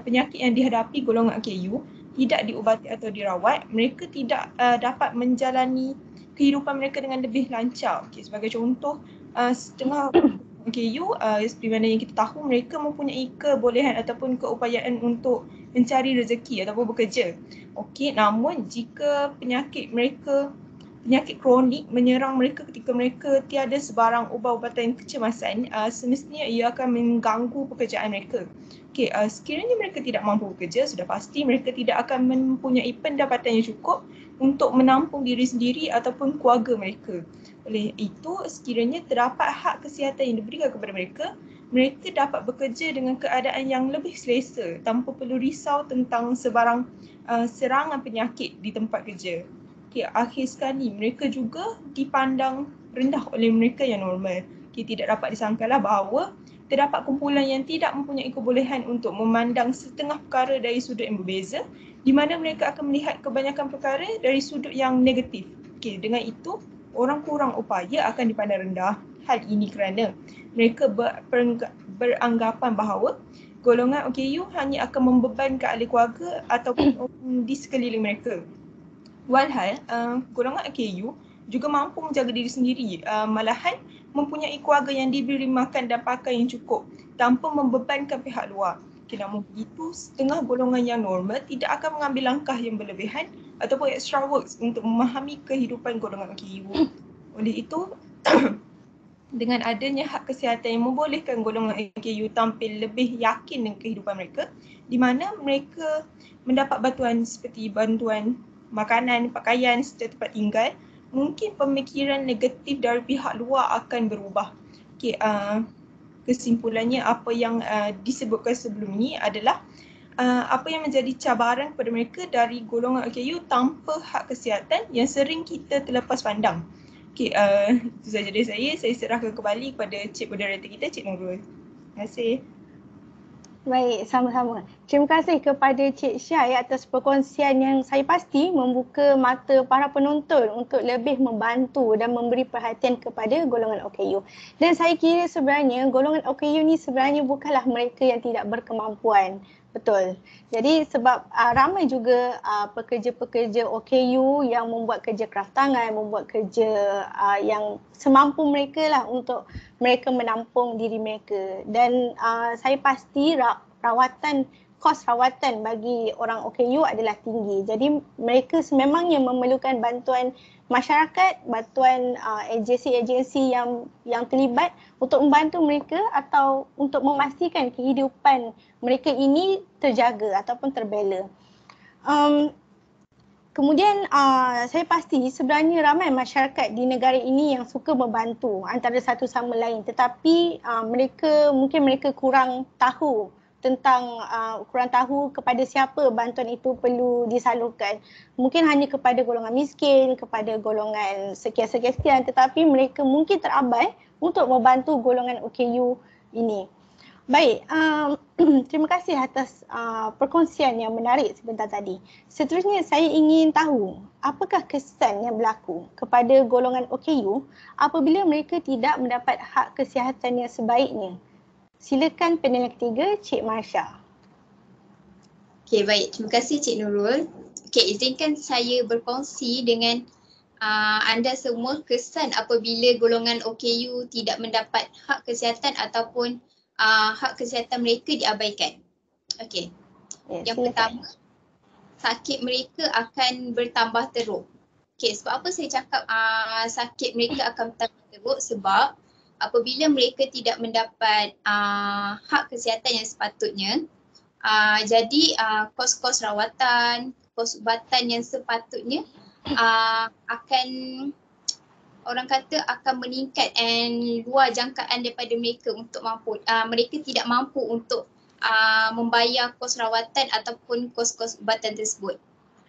penyakit yang dihadapi golongan OKU tidak diubati atau dirawat, mereka tidak dapat menjalani kehidupan mereka dengan lebih lancar. Okay, sebagai contoh, setengah OKU seperti mana yang kita tahu, mereka mempunyai kebolehan ataupun keupayaan untuk mencari rezeki ataupun bekerja. Okey, namun jika penyakit kronik menyerang mereka ketika mereka tiada sebarang ubat-ubatan kecemasan, semestinya ia akan mengganggu pekerjaan mereka. Okey, sekiranya mereka tidak mampu bekerja, sudah pasti mereka tidak akan mempunyai pendapatan yang cukup untuk menampung diri sendiri ataupun keluarga mereka. Oleh itu, sekiranya terdapat hak kesihatan yang diberikan kepada mereka, mereka dapat bekerja dengan keadaan yang lebih selesa tanpa perlu risau tentang sebarang serangan penyakit di tempat kerja. Okay, akhir sekali, mereka juga dipandang rendah oleh mereka yang normal. Okay, tidak dapat disangkalah bahawa terdapat kumpulan yang tidak mempunyai kebolehan untuk memandang setengah perkara dari sudut yang berbeza, di mana mereka akan melihat kebanyakan perkara dari sudut yang negatif. Okay, dengan itu, orang kurang upaya akan dipandang rendah. Hal ini kerana mereka beranggapan bahawa golongan OKU hanya akan membebankan ahli keluarga ataupun orang di sekeliling mereka. Walhal, golongan OKU juga mampu menjaga diri sendiri, malahan mempunyai keluarga yang diberi makan dan pakai yang cukup tanpa membebankan pihak luar. Namun begitu, setengah golongan yang normal tidak akan mengambil langkah yang berlebihan ataupun extra works untuk memahami kehidupan golongan OKU. Oleh itu, dengan adanya hak kesihatan yang membolehkan golongan OKU tampil lebih yakin dengan kehidupan mereka, di mana mereka mendapat bantuan seperti bantuan makanan, pakaian serta tempat tinggal, mungkin pemikiran negatif dari pihak luar akan berubah. Okay, kesimpulannya apa yang disebutkan sebelum ini adalah apa yang menjadi cabaran kepada mereka dari golongan OKU tanpa hak kesihatan yang sering kita terlepas pandang. Okay, itu sahaja dari saya serahkan kembali kepada Cik Moderator kita, Cik Nurul. Terima kasih. Baik, sama-sama. Terima kasih kepada Cik Syai atas perkongsian yang saya pasti membuka mata para penonton untuk lebih membantu dan memberi perhatian kepada golongan OKU. Dan saya kira sebenarnya golongan OKU ni sebenarnya bukanlah mereka yang tidak berkemampuan. Betul. Jadi sebab ramai juga pekerja-pekerja OKU yang membuat kerja kraftangan, membuat kerja yang semampu mereka lah untuk mereka menampung diri mereka. Dan saya pasti kos rawatan bagi orang OKU adalah tinggi. Jadi mereka sememangnya memerlukan bantuan masyarakat, bantuan agensi-agensi yang terlibat untuk membantu mereka atau untuk memastikan kehidupan mereka ini terjaga ataupun terbela. Kemudian saya pasti sebenarnya ramai masyarakat di negara ini yang suka membantu antara satu sama lain, tetapi mereka kurang tahu kepada siapa bantuan itu perlu disalurkan. Mungkin hanya kepada golongan miskin, kepada golongan sekian-sekian, tetapi mereka mungkin terabai untuk membantu golongan OKU ini. Baik, terima kasih atas perkongsian yang menarik sebentar tadi. Seterusnya saya ingin tahu apakah kesan yang berlaku kepada golongan OKU apabila mereka tidak mendapat hak kesihatan yang sebaiknya. Silakan panel yang ketiga, Cik Marsha. Okey, baik. Terima kasih Cik Nurul. Okey, izinkan saya berkongsi dengan anda semua kesan apabila golongan OKU tidak mendapat hak kesihatan ataupun hak kesihatan mereka diabaikan. Okey. Yang pertama, sakit mereka akan bertambah teruk. Okey, sebab apa saya cakap sakit mereka akan bertambah teruk? Sebab apabila mereka tidak mendapat hak kesihatan yang sepatutnya, jadi kos-kos rawatan, kos ubatan yang sepatutnya akan, orang kata akan meningkat and luar jangkaan daripada mereka untuk mampu. Mereka tidak mampu untuk membayar kos rawatan ataupun kos-kos ubatan tersebut.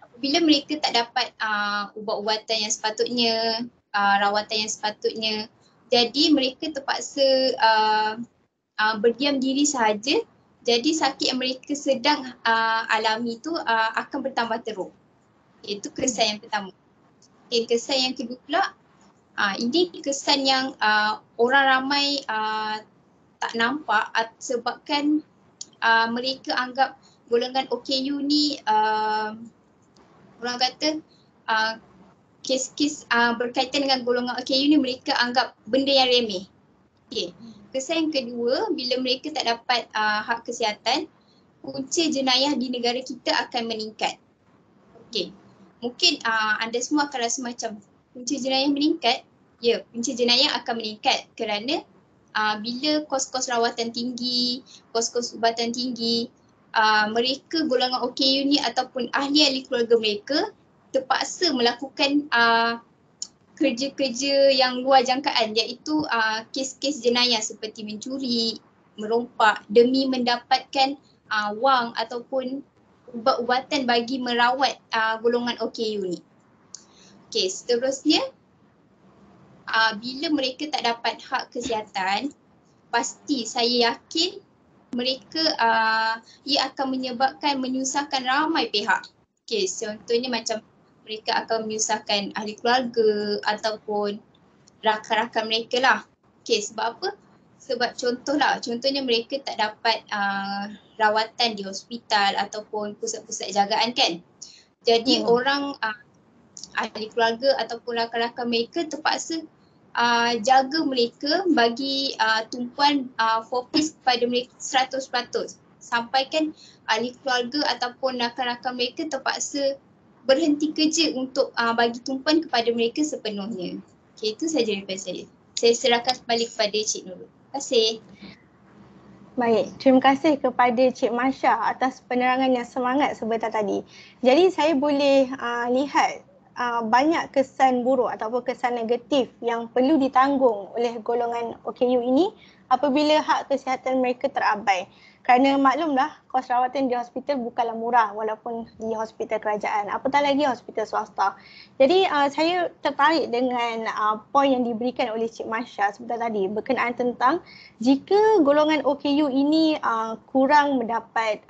Apabila mereka tak dapat ubat-ubatan yang sepatutnya, rawatan yang sepatutnya, jadi mereka terpaksa berdiam diri sahaja. Jadi sakit yang mereka sedang alami itu akan bertambah teruk. Itu kesan yang pertama. Okay, kesan yang kedua pula, ini kesan yang orang ramai tak nampak sebabkan mereka anggap golongan OKU ni orang kata kes-kes berkaitan dengan golongan OKU ni mereka anggap benda yang remeh. Okey. Kesan yang kedua, bila mereka tak dapat hak kesihatan, punca jenayah di negara kita akan meningkat. Okey. Mungkin anda semua akan rasa macam punca jenayah meningkat. Ya, punca jenayah akan meningkat kerana bila kos-kos rawatan tinggi, kos-kos ubatan tinggi, mereka golongan OKU ni ataupun ahli-ahli keluarga mereka terpaksa melakukan kerja-kerja yang luar jangkaan, iaitu kes-kes jenayah seperti mencuri, merompak demi mendapatkan wang ataupun ubat-ubatan bagi merawat golongan OKU ni. Okey, seterusnya bila mereka tak dapat hak kesihatan, pasti saya yakin mereka ia akan menyebabkan menyusahkan ramai pihak. Okey, contohnya macam mereka akan menyusahkan ahli keluarga ataupun rakan-rakan mereka lah. Okey, sebab apa? Sebab contohnya mereka tak dapat rawatan di hospital ataupun pusat-pusat jagaan kan. Jadi orang ahli keluarga ataupun rakan-rakan mereka terpaksa jaga mereka bagi tumpuan fokus kepada mereka 100%. Sampai kan ahli keluarga ataupun rakan-rakan mereka terpaksa berhenti kerja untuk bagi tumpuan kepada mereka sepenuhnya. Okay, itu sahaja daripada saya. Saya serahkan kembali kepada Cik Nurul. Terima kasih. Baik, terima kasih kepada Cik Masya atas penerangan yang semangat sebentar tadi. Jadi saya boleh lihat banyak kesan buruk ataupun kesan negatif yang perlu ditanggung oleh golongan OKU ini apabila hak kesihatan mereka terabai. Kerana maklumlah kos rawatan di hospital bukanlah murah walaupun di hospital kerajaan, apatah lagi hospital swasta. Jadi saya tertarik dengan poin yang diberikan oleh Cik Masya sebentar tadi berkenaan tentang jika golongan OKU ini kurang mendapat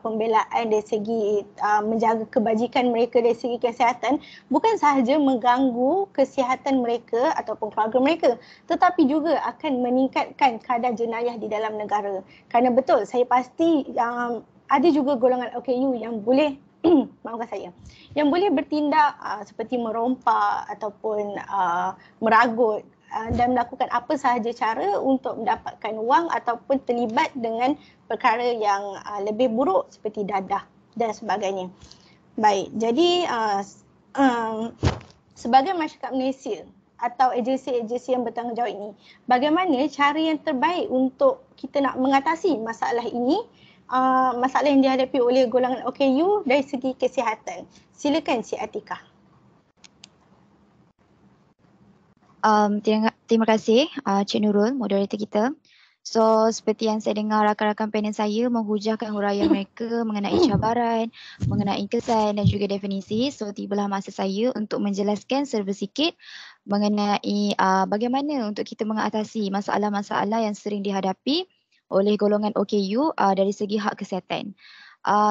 pembelaan dari segi menjaga kebajikan mereka dari segi kesihatan, bukan sahaja mengganggu kesihatan mereka ataupun keluarga mereka, tetapi juga akan meningkatkan kadar jenayah di dalam negara. Kerana betul, saya pasti ada juga golongan OKU yang boleh maafkan saya, yang boleh bertindak seperti merompak ataupun meragut dan melakukan apa sahaja cara untuk mendapatkan wang ataupun terlibat dengan perkara yang lebih buruk seperti dadah dan sebagainya. Baik, jadi sebagai masyarakat Malaysia atau agensi-agensi yang bertanggungjawab ini, bagaimana cara yang terbaik untuk kita nak mengatasi masalah ini, masalah yang dihadapi oleh golongan OKU dari segi kesihatan? Silakan Cik Atikah. Terima kasih Cik Nurul, moderator kita. So seperti yang saya dengar rakan-rakan panel saya menghujahkan huraian mereka mengenai cabaran, mengenai kesan dan juga definisi. So tibalah masa saya untuk menjelaskan serba sikit mengenai bagaimana untuk kita mengatasi masalah-masalah yang sering dihadapi oleh golongan OKU dari segi hak kesihatan.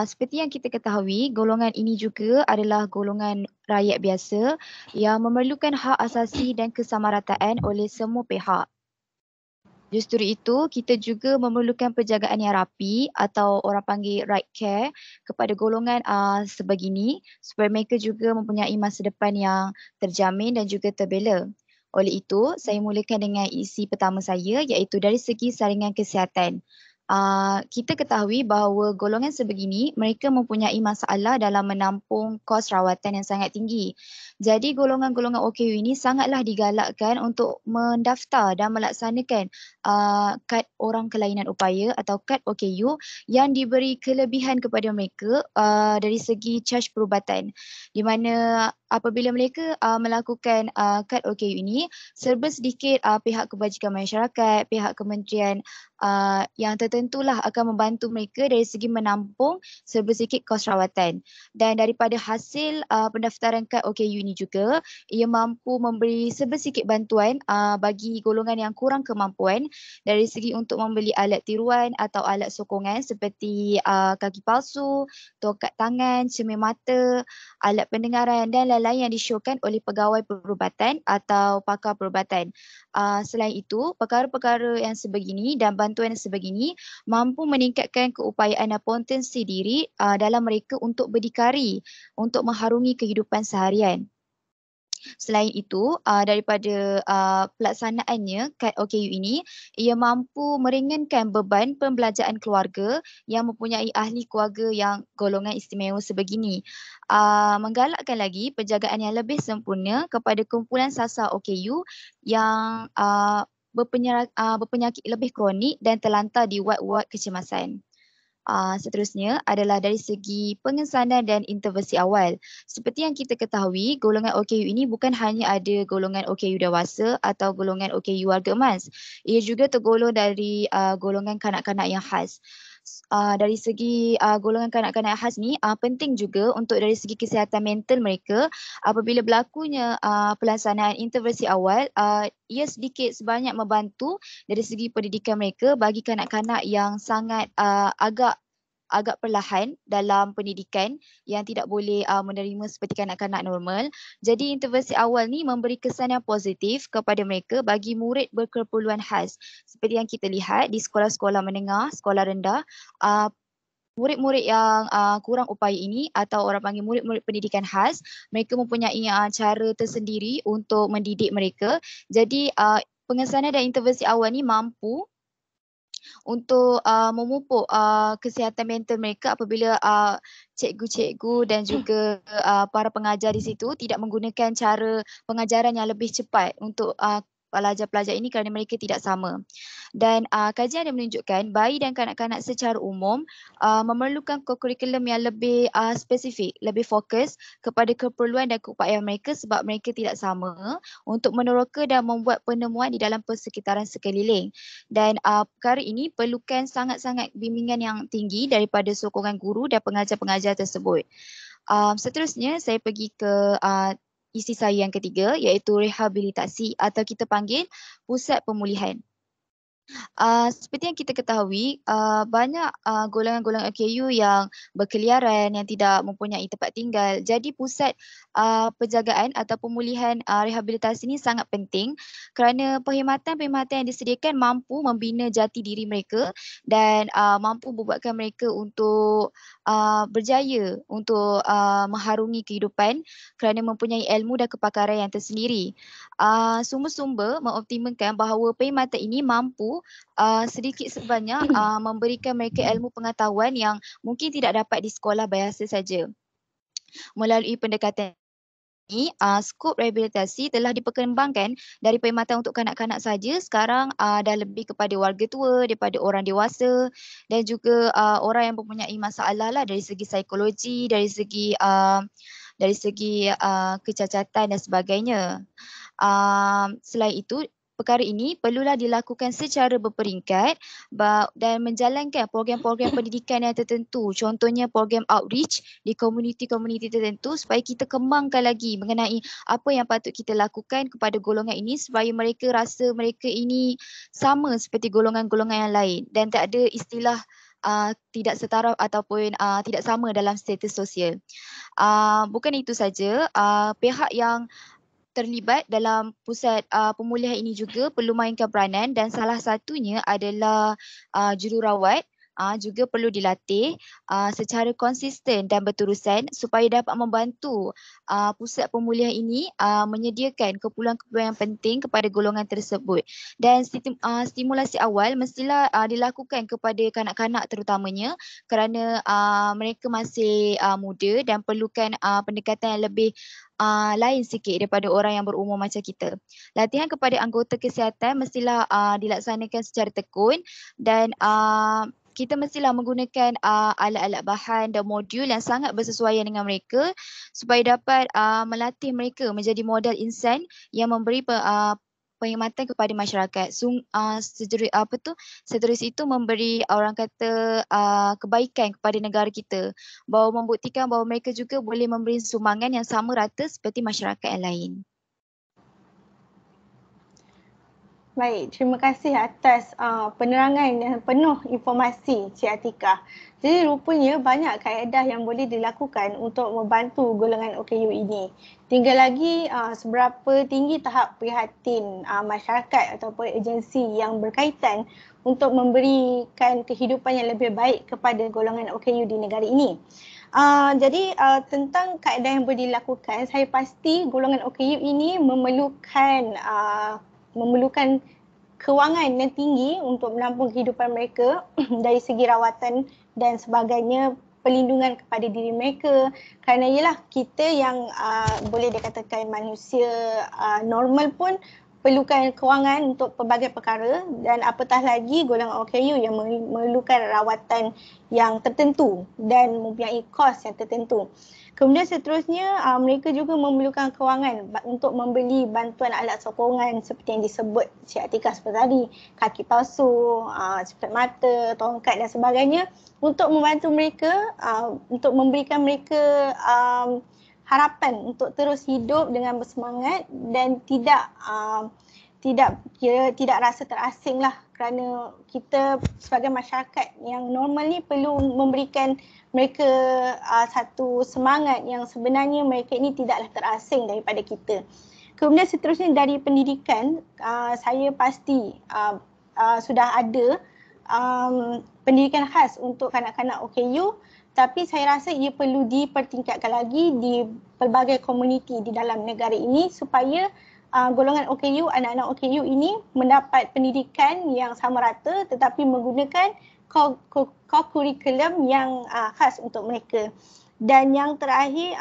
Seperti yang kita ketahui, golongan ini juga adalah golongan rakyat biasa yang memerlukan hak asasi dan kesamarataan oleh semua pihak. Justru itu, kita juga memerlukan penjagaan yang rapi atau orang panggil right care kepada golongan sebegini supaya mereka juga mempunyai masa depan yang terjamin dan juga terbela. Oleh itu, saya mulakan dengan isi pertama saya iaitu dari segi saringan kesihatan. Kita ketahui bahawa golongan sebegini mereka mempunyai masalah dalam menampung kos rawatan yang sangat tinggi. Jadi golongan-golongan OKU ini sangatlah digalakkan untuk mendaftar dan melaksanakan kad orang kelainan upaya atau kad OKU yang diberi kelebihan kepada mereka dari segi caj perubatan, di mana apabila mereka melakukan kad OKU ini, serba sedikit pihak kebajikan masyarakat, pihak kementerian yang tertentulah akan membantu mereka dari segi menampung serba sedikit kos rawatan. Dan daripada hasil pendaftaran kad OKU ini juga, ia mampu memberi serba sedikit bantuan bagi golongan yang kurang kemampuan dari segi untuk membeli alat tiruan atau alat sokongan seperti kaki palsu, tongkat tangan, cermin mata, alat pendengaran dan lain-lain yang disyorkan oleh pegawai perubatan atau pakar perubatan. Selain itu, perkara-perkara yang sebegini dan bantuan yang sebegini mampu meningkatkan keupayaan dan potensi diri dalam mereka untuk berdikari, untuk mengharungi kehidupan seharian. Selain itu, daripada pelaksanaannya kad OKU ini, ia mampu meringankan beban pembelajaran keluarga yang mempunyai ahli keluarga yang golongan istimewa sebegini. Menggalakkan lagi penjagaan yang lebih sempurna kepada kumpulan sasar OKU yang berpenyakit lebih kronik dan terlantar di wad-wad kecemasan. Seterusnya adalah dari segi pengesanan dan intervensi awal. Seperti yang kita ketahui, golongan OKU ini bukan hanya ada golongan OKU dewasa atau golongan OKU warga emas. Ia juga tergolong dari golongan kanak-kanak yang khas. Dari segi golongan kanak-kanak khas ni penting juga untuk dari segi kesihatan mental mereka apabila berlakunya pelaksanaan intervensi awal, ia sedikit sebanyak membantu dari segi pendidikan mereka bagi kanak-kanak yang sangat agak perlahan dalam pendidikan yang tidak boleh menerima seperti kanak-kanak normal. Jadi intervensi awal ni memberi kesan yang positif kepada mereka bagi murid berkeperluan khas. Seperti yang kita lihat di sekolah-sekolah menengah, sekolah rendah, murid-murid yang kurang upaya ini atau orang panggil murid-murid pendidikan khas, mereka mempunyai cara tersendiri untuk mendidik mereka. Jadi pengesanan dan intervensi awal ni mampu untuk memupuk kesihatan mental mereka apabila cikgu-cikgu dan juga para pengajar di situ tidak menggunakan cara pengajaran yang lebih cepat untuk pelajar-pelajar ini kerana mereka tidak sama. Dan kajian yang menunjukkan bayi dan kanak-kanak secara umum memerlukan kurikulum yang lebih spesifik, lebih fokus kepada keperluan dan keupayaan mereka sebab mereka tidak sama untuk meneroka dan membuat penemuan di dalam persekitaran sekeliling. Dan perkara ini perlukan sangat-sangat bimbingan yang tinggi daripada sokongan guru dan pengajar-pengajar tersebut. Seterusnya saya pergi ke isi saya yang ketiga iaitu rehabilitasi atau kita panggil pusat pemulihan. Seperti yang kita ketahui, banyak golongan-golongan OKU yang berkeliaran, yang tidak mempunyai tempat tinggal. Jadi pusat penjagaan atau pemulihan rehabilitasi ini sangat penting kerana perkhidmatan-perkhidmatan yang disediakan mampu membina jati diri mereka dan mampu membuatkan mereka untuk berjaya untuk mengharungi kehidupan kerana mempunyai ilmu dan kepakaran yang tersendiri. Sumber-sumber mengoptimalkan bahawa perkhidmatan ini mampu sedikit sebanyak memberikan mereka ilmu pengetahuan yang mungkin tidak dapat di sekolah biasa saja. Melalui pendekatan ini, skop rehabilitasi telah diperkembangkan dari perkhidmatan untuk kanak-kanak saja sekarang dah lebih kepada warga tua, daripada orang dewasa dan juga orang yang mempunyai masalah lah dari segi psikologi, dari segi kecacatan dan sebagainya. Selain itu, perkara ini perlulah dilakukan secara berperingkat dan menjalankan program-program pendidikan yang tertentu. Contohnya program outreach di komuniti-komuniti tertentu supaya kita kembangkan lagi mengenai apa yang patut kita lakukan kepada golongan ini supaya mereka rasa mereka ini sama seperti golongan-golongan yang lain dan tak ada istilah tidak setara ataupun tidak sama dalam status sosial. Bukan itu saja, pihak yang terlibat dalam pusat pemulihan ini juga perlu mainkan peranan dan salah satunya adalah jururawat juga perlu dilatih secara konsisten dan berterusan supaya dapat membantu pusat pemulihan ini menyediakan keperluan-keperluan yang penting kepada golongan tersebut. Dan stimulasi awal mestilah dilakukan kepada kanak-kanak terutamanya kerana mereka masih muda dan perlukan pendekatan yang lebih lain sikit daripada orang yang berumur macam kita. Latihan kepada anggota kesihatan mestilah dilaksanakan secara tekun dan kita mestilah menggunakan alat-alat bahan dan modul yang sangat bersesuaian dengan mereka supaya dapat melatih mereka menjadi model insan yang memberi perkhidmatan kepada masyarakat. Seterus itu memberi orang kata kebaikan kepada negara kita, bahawa membuktikan bahawa mereka juga boleh memberi sumbangan yang sama rata seperti masyarakat yang lain. Baik, terima kasih atas penerangan yang penuh informasi Cik Atikah. Jadi rupanya banyak kaedah yang boleh dilakukan untuk membantu golongan OKU ini. Tinggal lagi seberapa tinggi tahap prihatin masyarakat ataupun agensi yang berkaitan untuk memberikan kehidupan yang lebih baik kepada golongan OKU di negara ini. Jadi tentang kaedah yang boleh dilakukan, saya pasti golongan OKU ini memerlukan kewangan yang tinggi untuk menampung kehidupan mereka dari segi rawatan dan sebagainya, perlindungan kepada diri mereka, kerana ialah kita yang boleh dikatakan manusia normal pun perlukan kewangan untuk pelbagai perkara, dan apatah lagi golongan OKU yang memerlukan rawatan yang tertentu dan mempunyai kos yang tertentu. Kemudian seterusnya mereka juga memerlukan kewangan untuk membeli bantuan alat sokongan seperti yang disebut Cik Atikah seperti tadi, kaki palsu, cermin mata, tongkat dan sebagainya, untuk membantu mereka, untuk memberikan mereka harapan untuk terus hidup dengan bersemangat dan tidak rasa terasing lah, kerana kita sebagai masyarakat yang normal ni perlu memberikan mereka satu semangat yang sebenarnya mereka ini tidaklah terasing daripada kita. Kemudian seterusnya dari pendidikan, saya pasti sudah ada pendidikan khas untuk kanak-kanak OKU, tapi saya rasa ia perlu dipertingkatkan lagi di pelbagai komuniti di dalam negara ini supaya golongan OKU, anak-anak OKU ini mendapat pendidikan yang sama rata tetapi menggunakan kurikulum yang khas untuk mereka. Dan yang terakhir,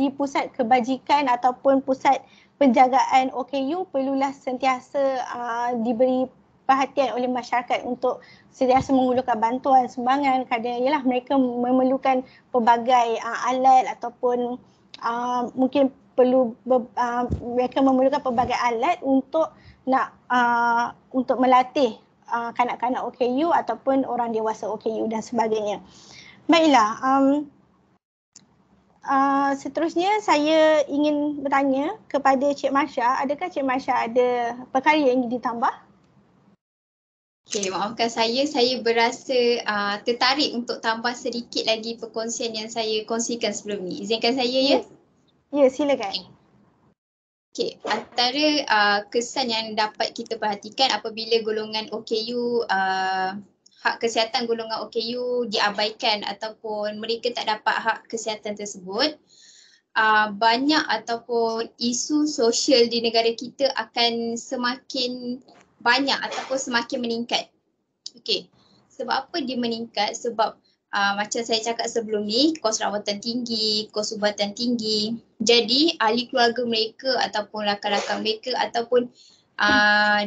di pusat kebajikan ataupun pusat penjagaan OKU perlulah sentiasa diberi perhatian oleh masyarakat untuk sentiasa mengulurkan bantuan sumbangan, kerana ialah mereka memerlukan pelbagai alat ataupun mungkin mereka memerlukan pelbagai alat untuk untuk melatih kanak-kanak OKU ataupun orang dewasa OKU dan sebagainya. Baiklah, seterusnya saya ingin bertanya kepada Cik Masha, adakah Cik Masha ada perkara yang ingin ditambah? Okey, maafkan saya berasa tertarik untuk tambah sedikit lagi perkongsian yang saya kongsikan sebelum ni. Izinkan saya ya? Ya, silakan. Okey, antara kesan yang dapat kita perhatikan apabila golongan OKU, hak kesihatan golongan OKU diabaikan ataupun mereka tak dapat hak kesihatan tersebut, banyak ataupun isu sosial di negara kita akan semakin banyak ataupun semakin meningkat. Okey, sebab apa dia meningkat? Sebab macam saya cakap sebelum ni, kos rawatan tinggi, kos ubatan tinggi. Jadi ahli keluarga mereka ataupun rakan-rakan mereka ataupun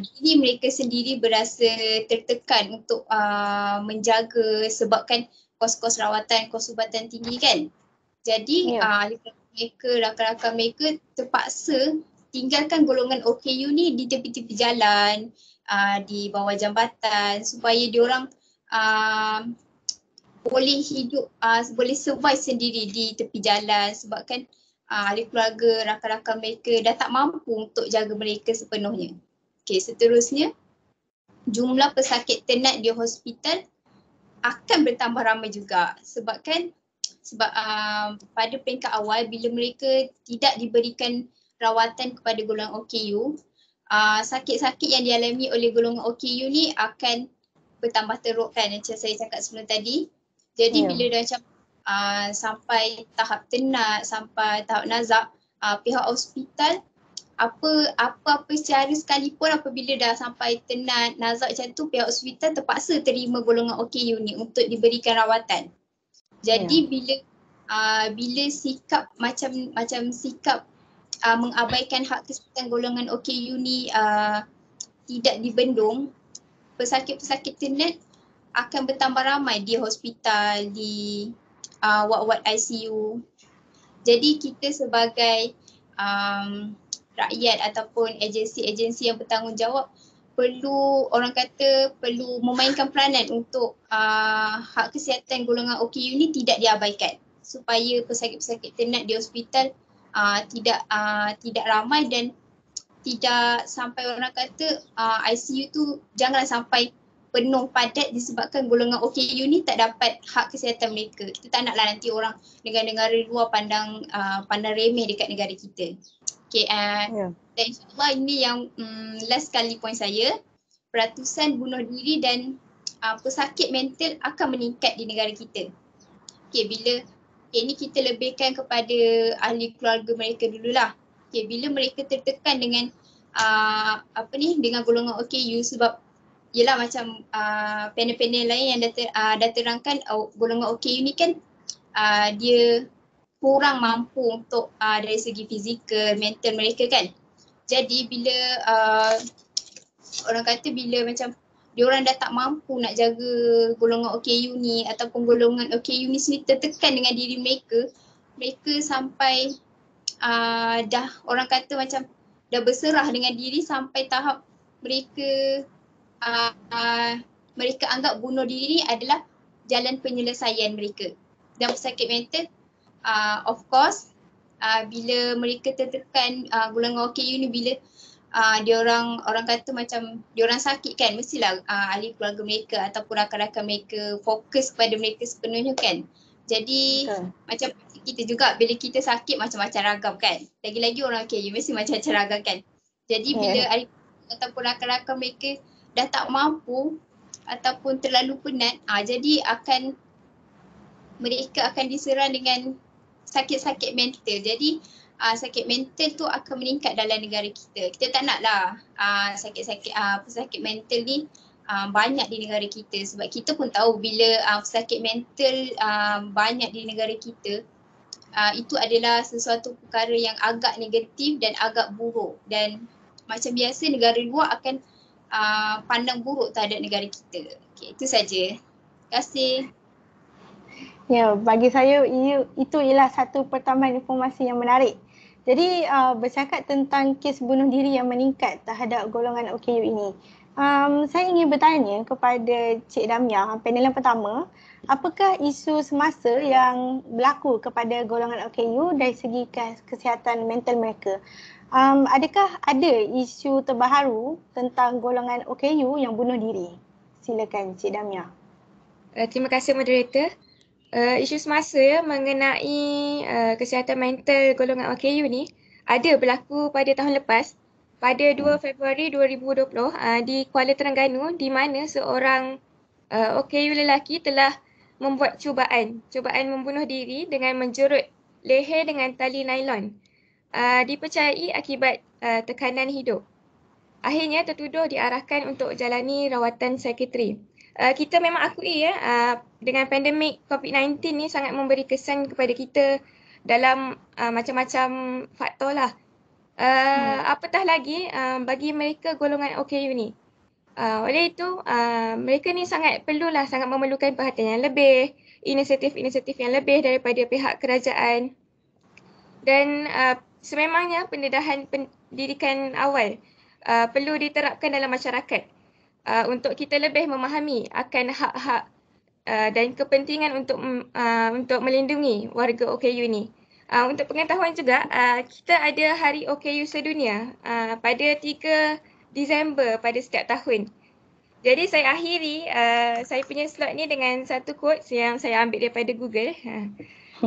diri mereka sendiri berasa tertekan untuk menjaga sebabkan kos-kos rawatan, kos ubatan tinggi kan. Jadi ahli keluarga mereka, rakan-rakan mereka terpaksa tinggalkan golongan OKU ni di tepi-tepi jalan, di bawah jambatan supaya diorang boleh hidup, boleh survive sendiri di tepi jalan sebabkan ahli keluarga, rakan-rakan mereka dah tak mampu untuk jaga mereka sepenuhnya. Okey, seterusnya jumlah pesakit tenat di hospital akan bertambah ramai juga sebab pada peringkat awal bila mereka tidak diberikan rawatan kepada golongan OKU, sakit-sakit yang dialami oleh golongan OKU ni akan bertambah teruk kan, macam saya cakap sebelum tadi. Jadi bila dah macam sampai tahap tenat, sampai tahap nazak, pihak hospital apa-apa secara sekalipun apabila dah sampai tenat, nazak macam tu, pihak hospital terpaksa terima golongan OKU ni untuk diberikan rawatan. Jadi bila sikap macam sikap mengabaikan hak kesihatan golongan OKU ni tidak dibendung, pesakit-pesakit tenat akan bertambah ramai di hospital, di ward-ward ICU. Jadi kita sebagai rakyat ataupun agensi-agensi yang bertanggungjawab perlu memainkan peranan untuk hak kesihatan golongan OKU ni tidak diabaikan supaya pesakit-pesakit tenat di hospital tidak ramai dan tidak sampai orang kata ICU tu janganlah sampai penuh padat disebabkan golongan OKU ni tak dapat hak kesihatan mereka. Kita tak naklah nanti orang negara-negara luar pandang remeh dekat negara kita. Okay, dan insyaAllah ini yang last kali poin saya, peratusan bunuh diri dan pesakit mental akan meningkat di negara kita. Ini kita lebihkan kepada ahli keluarga mereka dululah. Bila mereka tertekan dengan dengan golongan OKU, sebab yelah macam panel-panel lain yang dah terangkan, golongan OKU ni kan dia kurang mampu untuk dari segi fizikal, mental mereka kan. Jadi bila orang kata bila macam diorang dah tak mampu nak jaga golongan OKU ni, ataupun golongan OKU ni sendiri tertekan dengan diri mereka, mereka sampai dah orang kata macam dah berserah dengan diri sampai tahap mereka mereka anggap bunuh diri adalah jalan penyelesaian mereka. Dan pesakit mental, of course, bila mereka tertekan golongan OKU ni, bila orang kata macam diorang sakit kan, mestilah ahli keluarga mereka ataupun rakan-rakan mereka fokus kepada mereka sepenuhnya kan. Jadi macam kita juga bila kita sakit macam-macam ragam kan. Lagi-lagi orang OKU mesti macam-macam ragam kan. Jadi bila ahli ataupun rakan-rakan mereka dah tak mampu ataupun terlalu penat, jadi mereka akan diserang dengan sakit-sakit mental. Jadi sakit mental tu akan meningkat dalam negara kita. Kita tak naklah sakit mental ni banyak di negara kita, sebab kita pun tahu bila sakit mental banyak di negara kita, itu adalah sesuatu perkara yang agak negatif dan agak buruk, dan macam biasa negara luar akan pandang buruk terhadap negara kita. Okay, itu saja. Terima kasih. Ya, bagi saya itu ialah satu pertambahan informasi yang menarik. Jadi bercakap tentang kes bunuh diri yang meningkat terhadap golongan OKU ini. Saya ingin bertanya kepada Cik Damia, panel yang pertama, apakah isu semasa yang berlaku kepada golongan OKU dari segi kesihatan mental mereka? Adakah ada isu terbaru tentang golongan OKU yang bunuh diri? Silakan Cik Damia. Terima kasih moderator. Isu semasa mengenai kesihatan mental golongan OKU ni ada berlaku pada tahun lepas, pada 2 Februari 2020 di Kuala Terengganu, di mana seorang OKU lelaki telah membuat cubaan membunuh diri dengan menjerut leher dengan tali nailon. Dipercayai akibat tekanan hidup. Akhirnya tertuduh diarahkan untuk jalani rawatan psikiatri. Kita memang akui dengan pandemik COVID-19 ni sangat memberi kesan kepada kita dalam macam-macam faktor lah. Apatah lagi bagi mereka golongan OKU ni. Oleh itu mereka ni sangat memerlukan perhatian yang lebih, inisiatif-inisiatif yang lebih daripada pihak kerajaan. Dan sememangnya pendedahan pendidikan awal perlu diterapkan dalam masyarakat untuk kita lebih memahami akan hak-hak dan kepentingan untuk melindungi warga OKU ni. Untuk pengetahuan juga, kita ada Hari OKU Sedunia pada 3 Disember pada setiap tahun. Jadi saya akhiri saya punya slot ni dengan satu quote yang saya ambil daripada Google.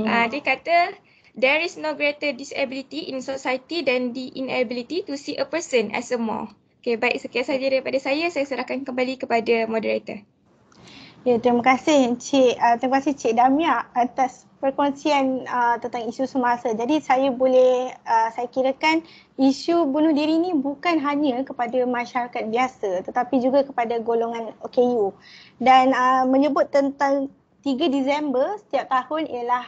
Dia kata, "There is no greater disability in society than the inability to see a person as a more." Okay, baik, sekian saja daripada saya serahkan kembali kepada moderator. Ya, terima kasih Cik Damia atas perkongsian tentang isu semasa. Jadi saya kirakan isu bunuh diri ni bukan hanya kepada masyarakat biasa tetapi juga kepada golongan OKU. Dan menyebut tentang 3 Disember setiap tahun ialah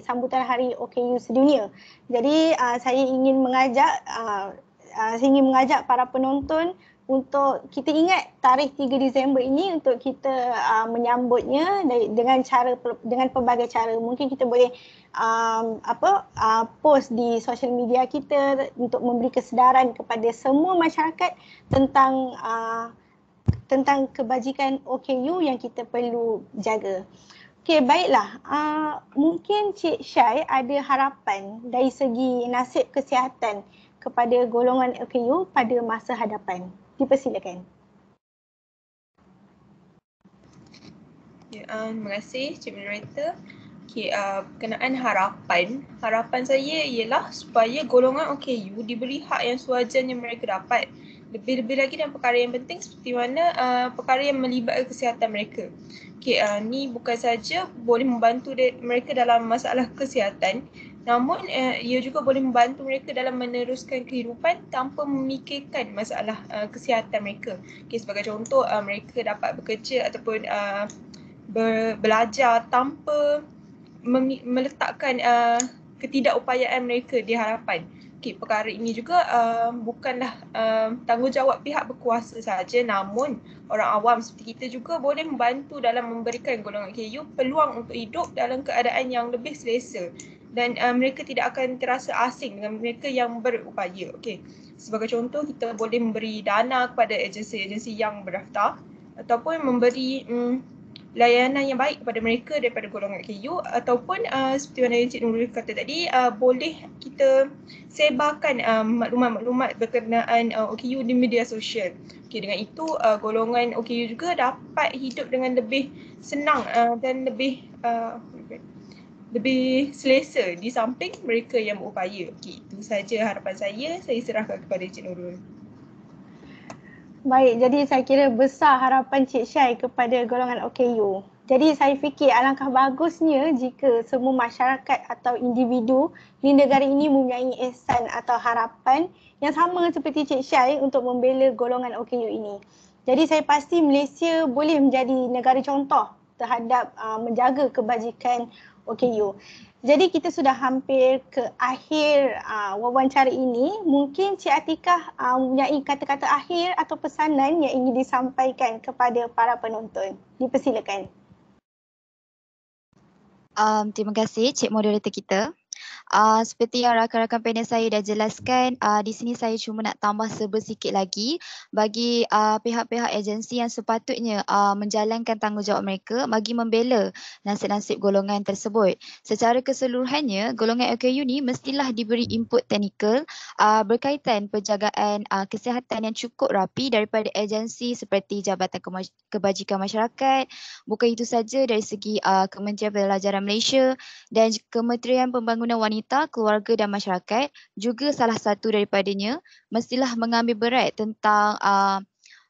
sambutan Hari OKU Sedunia. Jadi saya ingin mengajak para penonton untuk kita ingat tarikh 3 Disember ini untuk kita menyambutnya dengan pelbagai cara. Mungkin kita boleh post di social media kita untuk memberi kesedaran kepada semua masyarakat tentang kebajikan OKU yang kita perlu jaga. Okey, baiklah. Mungkin Cik Syai ada harapan dari segi nasib kesihatan kepada golongan OKU pada masa hadapan. Dipersilakan. Ya, terima kasih Cik Moderator. Berkenaan harapan saya ialah supaya golongan OKU diberi hak yang sewajarnya mereka dapat. Lebih-lebih lagi dan perkara yang penting seperti mana perkara yang melibatkan kesihatan mereka. Ni bukan saja boleh membantu mereka dalam masalah kesihatan, namun ia juga boleh membantu mereka dalam meneruskan kehidupan tanpa memikirkan masalah kesihatan mereka. Sebagai contoh, mereka dapat bekerja ataupun belajar tanpa meletakkan ketidakupayaan mereka di hadapan. Perkara ini juga bukanlah tanggungjawab pihak berkuasa sahaja, namun orang awam seperti kita juga boleh membantu dalam memberikan golongan OKU peluang untuk hidup dalam keadaan yang lebih selesa dan mereka tidak akan terasa asing dengan mereka yang berupaya. Sebagai contoh, kita boleh memberi dana kepada agensi-agensi yang berdaftar ataupun memberi layanan yang baik kepada mereka daripada golongan OKU, ataupun seperti mana Encik Nurul kata tadi, boleh kita sebarkan maklumat-maklumat berkenaan OKU di media sosial. Dengan itu golongan OKU juga dapat hidup dengan lebih senang dan lebih selesa di samping mereka yang berupaya. Itu saja harapan saya serahkan kepada Encik Nurul. Baik, jadi saya kira besar harapan Cik Syai kepada golongan OKU. Jadi saya fikir alangkah bagusnya jika semua masyarakat atau individu di negara ini mempunyai ihsan atau harapan yang sama seperti Cik Syai untuk membela golongan OKU ini. Jadi saya pasti Malaysia boleh menjadi negara contoh terhadap menjaga kebajikan OKU. Jadi kita sudah hampir ke akhir wawancara ini. Mungkin Cik Atikah mempunyai kata-kata akhir atau pesanan yang ingin disampaikan kepada para penonton. Dipersilakan. Terima kasih Cik Moderator kita. Seperti yang rakan-rakan panel saya dah jelaskan, di sini saya cuma nak tambah sikit lagi bagi pihak-pihak agensi yang sepatutnya menjalankan tanggungjawab mereka bagi membela nasib-nasib golongan tersebut. Secara keseluruhannya, golongan OKU ni mestilah diberi input teknikal berkaitan penjagaan kesihatan yang cukup rapi daripada agensi seperti Jabatan Kebajikan Masyarakat. Bukan itu saja, dari segi Kementerian Pelajaran Malaysia dan Kementerian Pembangunan Wanita, Keluarga dan Masyarakat juga salah satu daripadanya mestilah mengambil berat tentang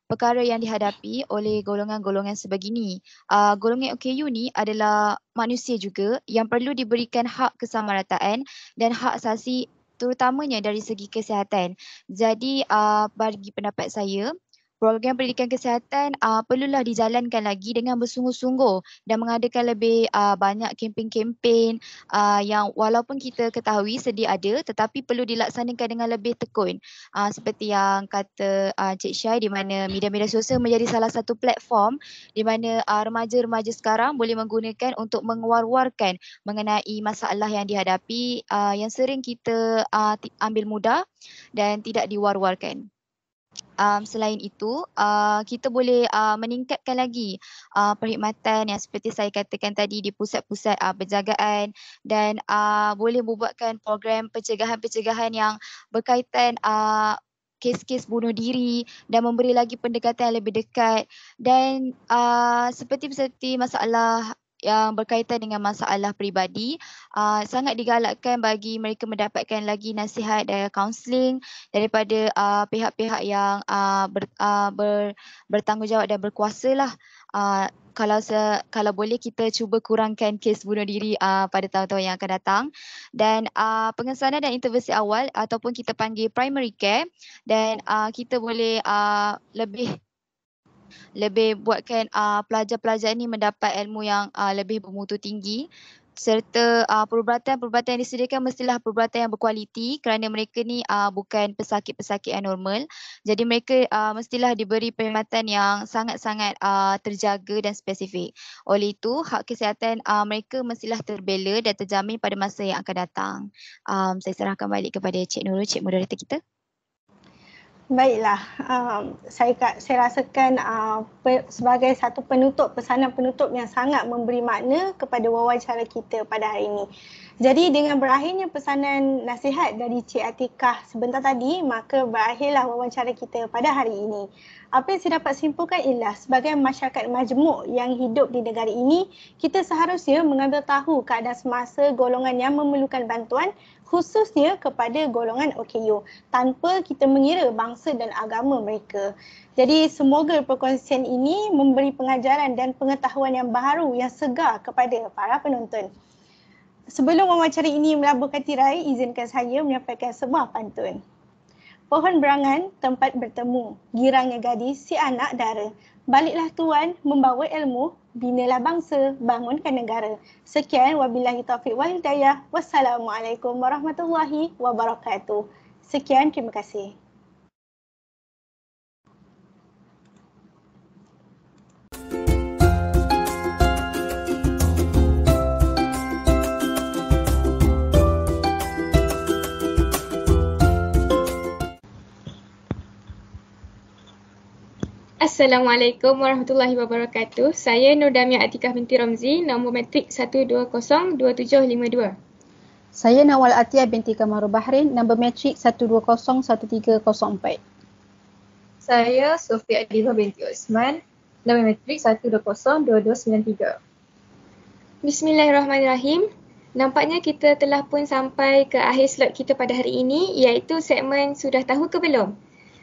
perkara yang dihadapi oleh golongan-golongan sebegini. Golongan OKU ni adalah manusia juga yang perlu diberikan hak kesamarataan dan hak asasi terutamanya dari segi kesihatan. Jadi bagi pendapat saya, program pendidikan kesihatan perlulah dijalankan lagi dengan bersungguh-sungguh dan mengadakan lebih banyak kempen-kempen yang walaupun kita ketahui sedia ada tetapi perlu dilaksanakan dengan lebih tekun. Seperti yang kata Cik Syai, di mana media-media sosial menjadi salah satu platform di mana remaja-remaja sekarang boleh menggunakan untuk menguar-warkan mengenai masalah yang dihadapi yang sering kita ambil mudah dan tidak diwar-warkan. Selain itu, kita boleh meningkatkan lagi perkhidmatan yang seperti saya katakan tadi di pusat-pusat penjagaan dan boleh membuatkan program pencegahan-pencegahan yang berkaitan kes-kes bunuh diri dan memberi lagi pendekatan yang lebih dekat dan seperti masalah yang berkaitan dengan masalah peribadi, sangat digalakkan bagi mereka mendapatkan lagi nasihat dan kaunseling daripada pihak-pihak yang bertanggungjawab dan berkuasa lah. Kalau boleh kita cuba kurangkan kes bunuh diri pada tahun-tahun yang akan datang. Dan pengesanan dan intervensi awal ataupun kita panggil primary care, dan kita boleh lebih buatkan pelajar-pelajar ini mendapat ilmu yang lebih bermutu tinggi, serta perubatan-perubatan yang disediakan mestilah perubatan yang berkualiti kerana mereka ni bukan pesakit-pesakit yang normal. Jadi mereka mestilah diberi perkhidmatan yang sangat-sangat terjaga dan spesifik. Oleh itu, hak kesihatan mereka mestilah terbela dan terjamin pada masa yang akan datang. Saya serahkan balik kepada Cik Nurul, Cik Moderator kita. Baiklah, saya rasakan sebagai satu penutup, pesanan penutup yang sangat memberi makna kepada wawancara kita pada hari ini. Jadi dengan berakhirnya pesanan nasihat dari Cik Atikah sebentar tadi, maka berakhirlah wawancara kita pada hari ini. Apa yang saya dapat simpulkan ialah sebagai masyarakat majmuk yang hidup di negara ini, kita seharusnya mengambil tahu keadaan semasa golongan yang memerlukan bantuan, khususnya kepada golongan OKU, tanpa kita mengira bangsa dan agama mereka. Jadi semoga perkongsian ini memberi pengajaran dan pengetahuan yang baru yang segar kepada para penonton. Sebelum wawancara ini melabuhkan tirai, izinkan saya menyampaikan sebuah pantun. Pohon berangan, tempat bertemu, girangnya gadis, si anak dara. Baliklah tuan, membawa ilmu, binalah bangsa, bangunkan negara. Sekian, wabillahi taufiq wal hidayah. Wassalamualaikum warahmatullahi wabarakatuh. Sekian, terima kasih. Assalamualaikum warahmatullahi wabarakatuh. Saya Nur Damia Atikah binti Ramzi, nombor matrik 1202752. Saya Nawal Atiyah binti Kamarul Bahrain, nombor matrik 1201304. Saya Sofia Adibah binti Osman, nombor matrik 1202293. Bismillahirrahmanirrahim. Nampaknya kita telah pun sampai ke akhir slot kita pada hari ini, iaitu segmen Sudah Tahu ke Belum?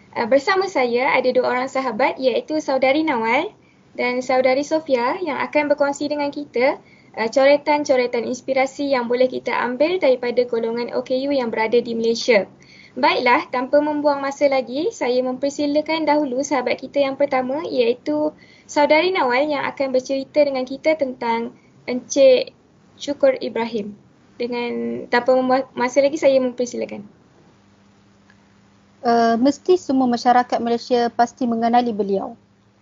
Bersama saya ada dua orang sahabat, iaitu Saudari Nawal dan Saudari Sofia yang akan berkongsi dengan kita coretan-coretan inspirasi yang boleh kita ambil daripada golongan OKU yang berada di Malaysia. Baiklah, tanpa membuang masa lagi, saya mempersilakan dahulu sahabat kita yang pertama, iaitu Saudari Nawal yang akan bercerita dengan kita tentang Encik Syukur Ibrahim. Dengan tanpa membuang masa lagi, saya mempersilakan. Mesti semua masyarakat Malaysia pasti mengenali beliau.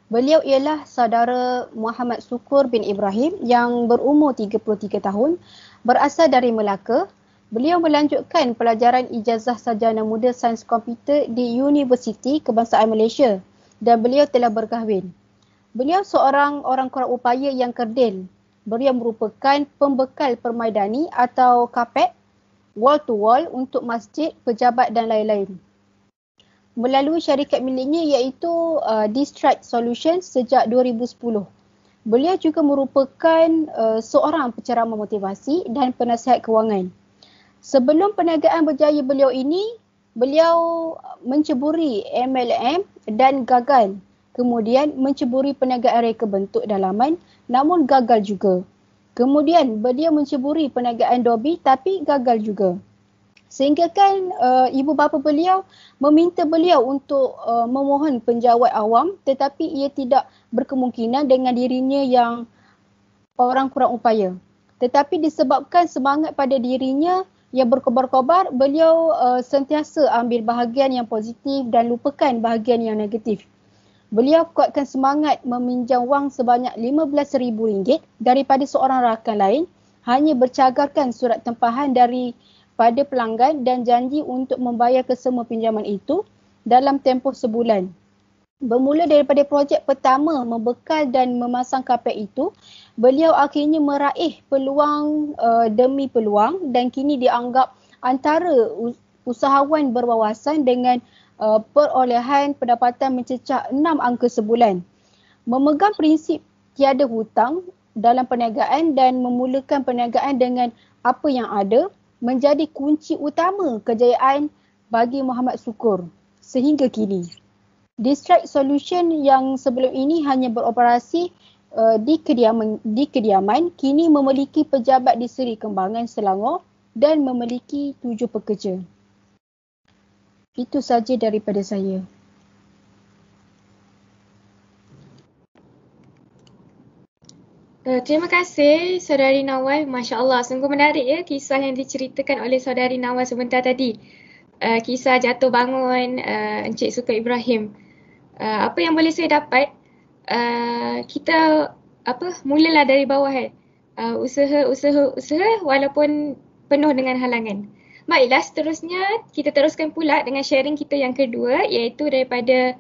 Beliau ialah saudara Muhammad Syukur bin Ibrahim yang berumur 33 tahun, berasal dari Melaka. Beliau melanjutkan pelajaran ijazah sarjana muda sains komputer di Universiti Kebangsaan Malaysia dan beliau telah berkahwin. Beliau seorang orang kurang upaya yang kerdil. Beliau merupakan pembekal permaidani atau kapek, wall to wall untuk masjid, pejabat dan lain-lain. Melalui syarikat miliknya iaitu Distrike Solutions sejak 2010. Beliau juga merupakan seorang penceramah motivasi dan penasihat kewangan. Sebelum perniagaan berjaya beliau ini, beliau menceburi MLM dan gagal. Kemudian menceburi perniagaan reka bentuk dalaman namun gagal juga. Kemudian beliau menceburi perniagaan Dobi tapi gagal juga. Sehingga kan ibu bapa beliau meminta beliau untuk memohon penjawat awam tetapi ia tidak berkemungkinan dengan dirinya yang orang kurang upaya. Tetapi disebabkan semangat pada dirinya yang berkobar-kobar, beliau sentiasa ambil bahagian yang positif dan lupakan bahagian yang negatif. Beliau kuatkan semangat meminjam wang sebanyak RM15,000 daripada seorang rakan lain, hanya bercagarkan surat tempahan daripada pelanggan dan janji untuk membayar kesemua pinjaman itu dalam tempoh sebulan. Bermula daripada projek pertama membekal dan memasang kapek itu, beliau akhirnya meraih peluang demi peluang dan kini dianggap antara usahawan berwawasan dengan perolehan pendapatan mencecah 6 angka sebulan. Memegang prinsip tiada hutang dalam perniagaan dan memulakan perniagaan dengan apa yang ada menjadi kunci utama kejayaan bagi Muhammad Syukur sehingga kini. Distrike Solution yang sebelum ini hanya beroperasi di kediaman kini memiliki pejabat di Seri Kembangan, Selangor dan memiliki 7 pekerja. Itu saja daripada saya. Terima kasih Saudari Nawal. Masya Allah, sungguh menarik ya kisah yang diceritakan oleh Saudari Nawal sebentar tadi. Kisah jatuh bangun Encik Syukur Ibrahim. Apa yang boleh saya dapat, kita mulalah dari bawah usaha walaupun penuh dengan halangan. Baiklah, seterusnya kita teruskan pula dengan sharing kita yang kedua, iaitu daripada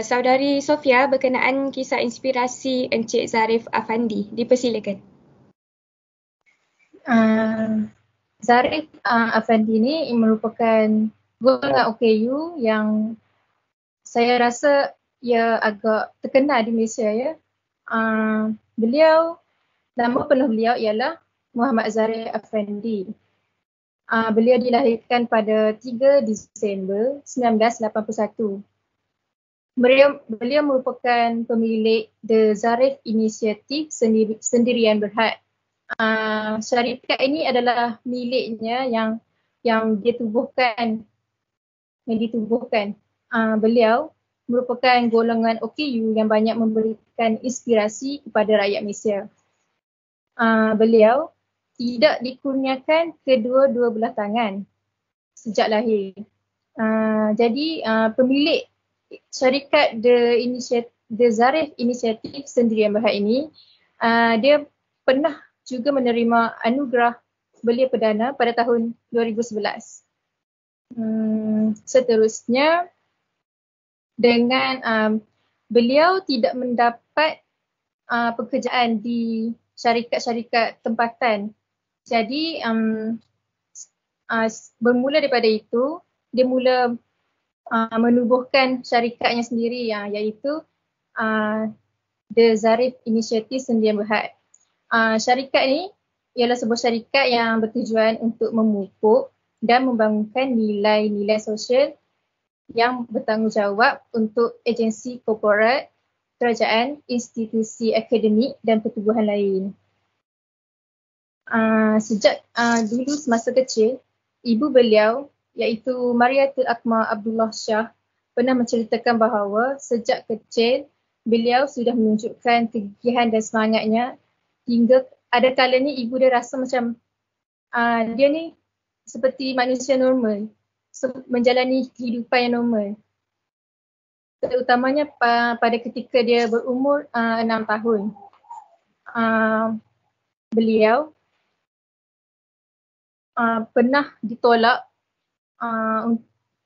Saudari Sofia berkenaan kisah inspirasi Encik Zarif Afandi. Dipersilakan. Zarif Afandi ni merupakan golongan OKU yang saya rasa ia agak terkenal di Malaysia ya. Beliau, nama penuh beliau ialah Muhammad Zarif Afandi. Beliau dilahirkan pada 3 Disember 1981. Beliau merupakan pemilik The Zarif Initiative Sendirian Berhad. Syarikat ini adalah miliknya yang ditubuhkan. Beliau merupakan golongan OKU yang banyak memberikan inspirasi kepada rakyat Malaysia. Beliau tidak dikurniakan kedua-dua belah tangan sejak lahir. Jadi pemilik syarikat The Zarif Initiative Sendirian Berhad ini, dia pernah juga menerima anugerah Belia Perdana pada tahun 2011. Seterusnya, dengan beliau tidak mendapat pekerjaan di syarikat-syarikat tempatan. Jadi bermula daripada itu, dia mula menubuhkan syarikatnya sendiri iaitu The Zarif Initiative Sendirian Berhad. Syarikat ni ialah sebuah syarikat yang bertujuan untuk memupuk dan membangunkan nilai-nilai sosial yang bertanggungjawab untuk agensi korporat, kerajaan, institusi akademik dan pertubuhan lain. Sejak dulu semasa kecil, ibu beliau iaitu Mariatul Akmal Abdullah Shah pernah menceritakan bahawa sejak kecil beliau sudah menunjukkan kegigihan dan semangatnya hingga ada kalanya ibu dia rasa macam dia ni seperti manusia normal, menjalani kehidupan yang normal. Terutamanya pada ketika dia berumur 6 tahun. Beliau pernah ditolak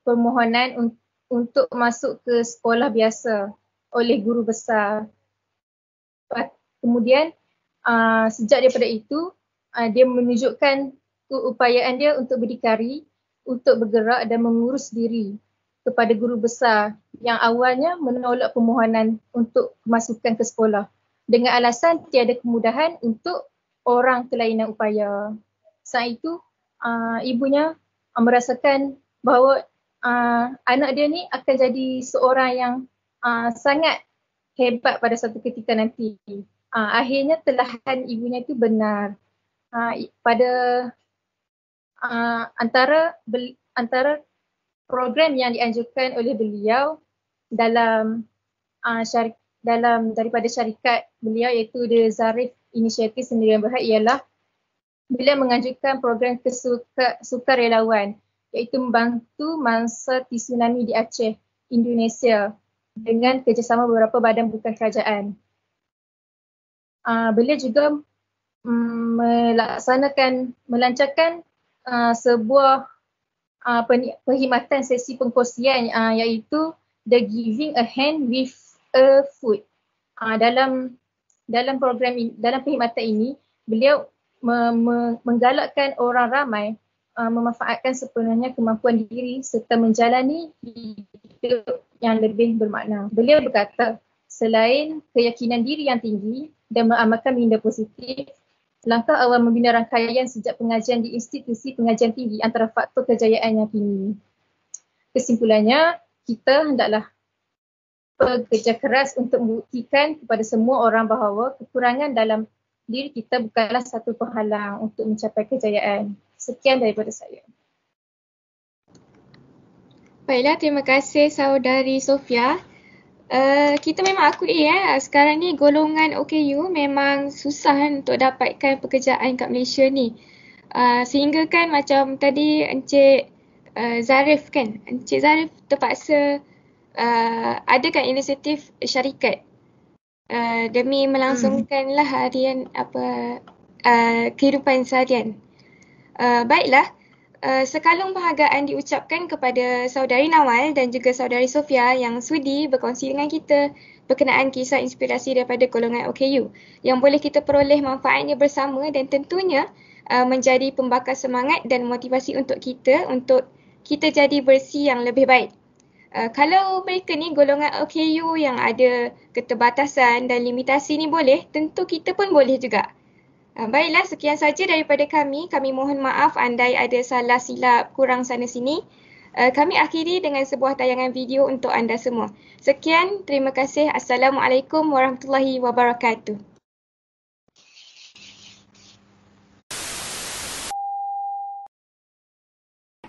permohonan untuk masuk ke sekolah biasa oleh guru besar. Kemudian sejak daripada itu dia menunjukkan keupayaan dia untuk berdikari, untuk bergerak dan mengurus diri kepada guru besar yang awalnya menolak permohonan untuk kemasukan ke sekolah dengan alasan tiada kemudahan untuk orang kelainan upaya. Saat itu ibunya merasakan bahawa anak dia ni akan jadi seorang yang sangat hebat pada satu ketika nanti. Akhirnya telahan ibunya itu benar. Pada antara program yang dianjurkan oleh beliau dalam daripada syarikat beliau iaitu The Zarif Initiative Sendirian Berhad ialah beliau menganjurkan program kesukarelawan iaitu membantu mangsa tsunami di Aceh, Indonesia dengan kerjasama beberapa badan bukan kerajaan. Beliau juga melancarkan sebuah perkhidmatan sesi pengkongsian iaitu The Giving a Hand with a Foot. Dalam program ini, dalam perkhidmatan ini, beliau menggalakkan orang ramai memanfaatkan sepenuhnya kemampuan diri serta menjalani hidup yang lebih bermakna. Beliau berkata, selain keyakinan diri yang tinggi dan mengamalkan minda positif, langkah awal membina rangkaian sejak pengajian di institusi pengajian tinggi antara faktor kejayaan yang kini. Kesimpulannya, kita hendaklah bekerja keras untuk membuktikan kepada semua orang bahawa kekurangan dalam diri kita bukanlah satu penghalang untuk mencapai kejayaan. Sekian daripada saya. Baiklah, terima kasih saudari Sofia. Kita memang akui sekarang ni golongan OKU memang susah untuk dapatkan pekerjaan kat Malaysia ni. Sehingga kan macam tadi Encik Zarif kan, Encik Zarif terpaksa adakan inisiatif syarikat demi melangsungkanlah harian kehidupan seharian. Baiklah. Sekalung penghargaan diucapkan kepada saudari Nawal dan juga saudari Sofia yang sudi berkongsi dengan kita berkenaan kisah inspirasi daripada golongan OKU yang boleh kita peroleh manfaatnya bersama dan tentunya menjadi pembakar semangat dan motivasi untuk kita jadi versi yang lebih baik. Kalau mereka ni golongan OKU yang ada keterbatasan dan limitasi ni boleh, tentu kita pun boleh juga. Baiklah, sekian saja daripada kami. Kami mohon maaf andai ada salah silap kurang sana sini. Kami akhiri dengan sebuah tayangan video untuk anda semua. Sekian, terima kasih. Assalamualaikum warahmatullahi wabarakatuh.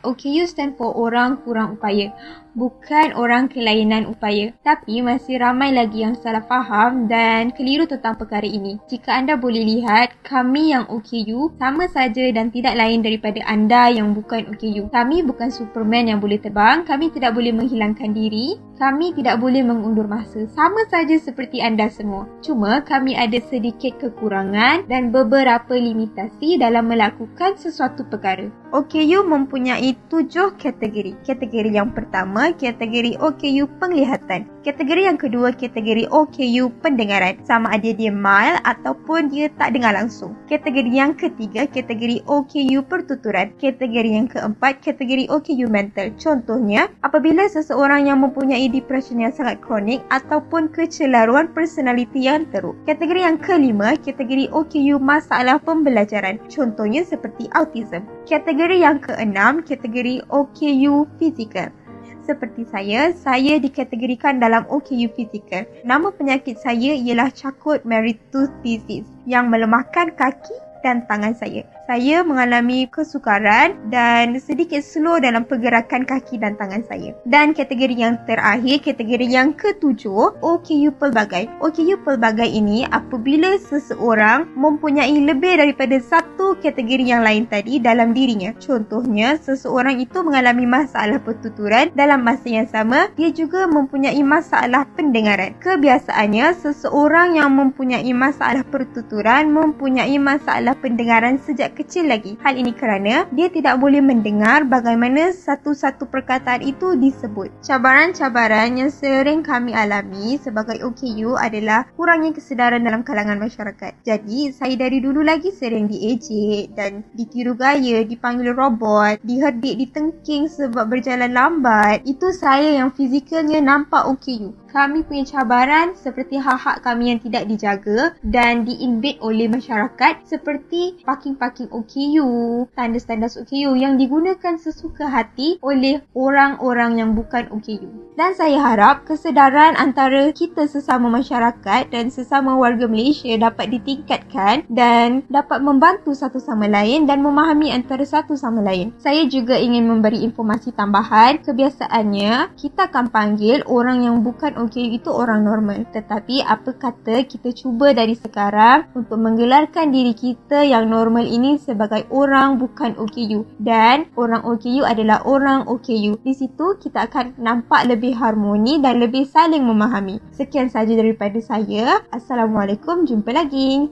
OKU stand for orang kurang upaya, bukan orang kelainan upaya. Tapi masih ramai lagi yang salah faham dan keliru tentang perkara ini. Jika anda boleh lihat, kami yang OKU sama saja dan tidak lain daripada anda yang bukan OKU. Kami bukan Superman yang boleh terbang, kami tidak boleh menghilangkan diri, kami tidak boleh mengundur masa. Sama saja seperti anda semua. Cuma kami ada sedikit kekurangan dan beberapa limitasi dalam melakukan sesuatu perkara. OKU mempunyai 7 kategori. Kategori yang pertama, kategori OKU penglihatan. Kategori yang kedua, kategori OKU pendengaran. Sama ada dia mild ataupun dia tak dengar langsung. Kategori yang ketiga, kategori OKU pertuturan. Kategori yang keempat, kategori OKU mental. Contohnya, apabila seseorang yang mempunyai depression yang sangat kronik ataupun kecelaruan personaliti yang teruk. Kategori yang kelima, kategori OKU masalah pembelajaran. Contohnya seperti autism. Kategori yang keenam, kategori OKU fizikal. Seperti saya dikategorikan dalam OKU fizikal. Nama penyakit saya ialah Charcot-Marie-Tooth disease yang melemahkan kaki dan tangan saya. Saya mengalami kesukaran dan sedikit slow dalam pergerakan kaki dan tangan saya. Dan kategori yang terakhir, kategori yang ketujuh, OKU pelbagai. OKU pelbagai ini apabila seseorang mempunyai lebih daripada satu kategori yang lain tadi dalam dirinya. Contohnya, seseorang itu mengalami masalah pertuturan, dalam masa yang sama, dia juga mempunyai masalah pendengaran. Kebiasaannya, seseorang yang mempunyai masalah pertuturan mempunyai masalah pendengaran sejak kecil lagi. Hal ini kerana dia tidak boleh mendengar bagaimana satu-satu perkataan itu disebut. Cabaran-cabaran yang sering kami alami sebagai OKU adalah kurangnya kesedaran dalam kalangan masyarakat. Jadi, saya dari dulu lagi sering diejek dan ditiru gaya, dipanggil robot, diherdik, ditengking sebab berjalan lambat. Itu saya yang fizikalnya nampak OKU. Kami punya cabaran seperti hak-hak kami yang tidak dijaga dan diinvade oleh masyarakat seperti parking-parking OKU, tanda-tanda OKU yang digunakan sesuka hati oleh orang-orang yang bukan OKU. Dan saya harap kesedaran antara kita sesama masyarakat dan sesama warga Malaysia dapat ditingkatkan dan dapat membantu satu sama lain dan memahami antara satu sama lain. Saya juga ingin memberi informasi tambahan. Kebiasaannya, kita akan panggil orang yang bukan OKU itu orang normal. Tetapi apa kata kita cuba dari sekarang untuk menggelarkan diri kita yang normal ini sebagai orang bukan OKU. Dan orang OKU adalah orang OKU. Di situ kita akan nampak lebih harmoni dan lebih saling memahami. Sekian sahaja daripada saya. Assalamualaikum. Jumpa lagi.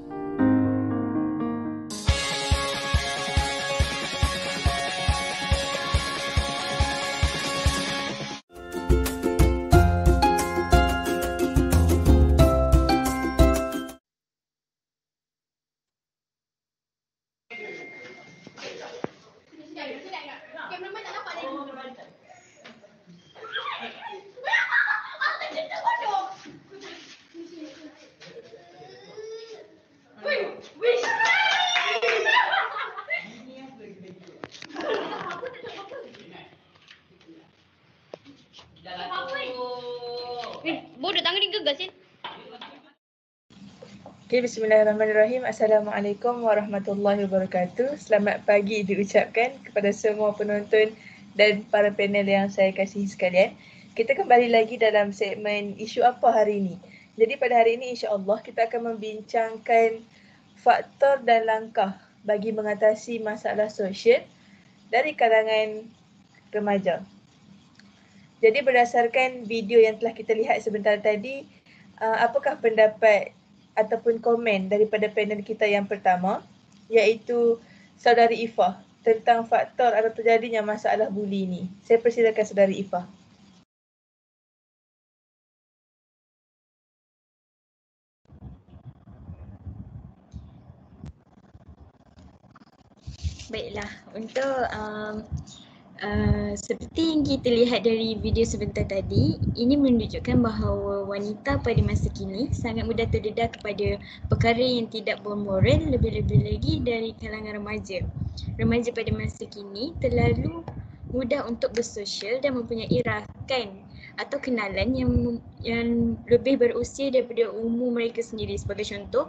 Bodoh tangan dia gegas kan? Okay, bismillahirrahmanirrahim. Assalamualaikum warahmatullahi wabarakatuh. Selamat pagi diucapkan kepada semua penonton dan para panel yang saya kasihi sekalian. Kita kembali lagi dalam segmen isu apa hari ini. Jadi pada hari ini insya-Allah kita akan membincangkan faktor dan langkah bagi mengatasi masalah sosial dari kalangan remaja. Jadi berdasarkan video yang telah kita lihat sebentar tadi, apakah pendapat ataupun komen daripada panel kita yang pertama, iaitu Saudari Ifah tentang faktor atau terjadinya masalah buli ini. Saya persilakan Saudari Ifah. Baiklah, untuk seperti yang kita lihat dari video sebentar tadi, ini menunjukkan bahawa wanita pada masa kini sangat mudah terdedah kepada perkara yang tidak bermoral, lebih-lebih lagi dari kalangan remaja. Remaja pada masa kini terlalu mudah untuk bersosial dan mempunyai rakan atau kenalan yang lebih berusia daripada umur mereka sendiri. Sebagai contoh,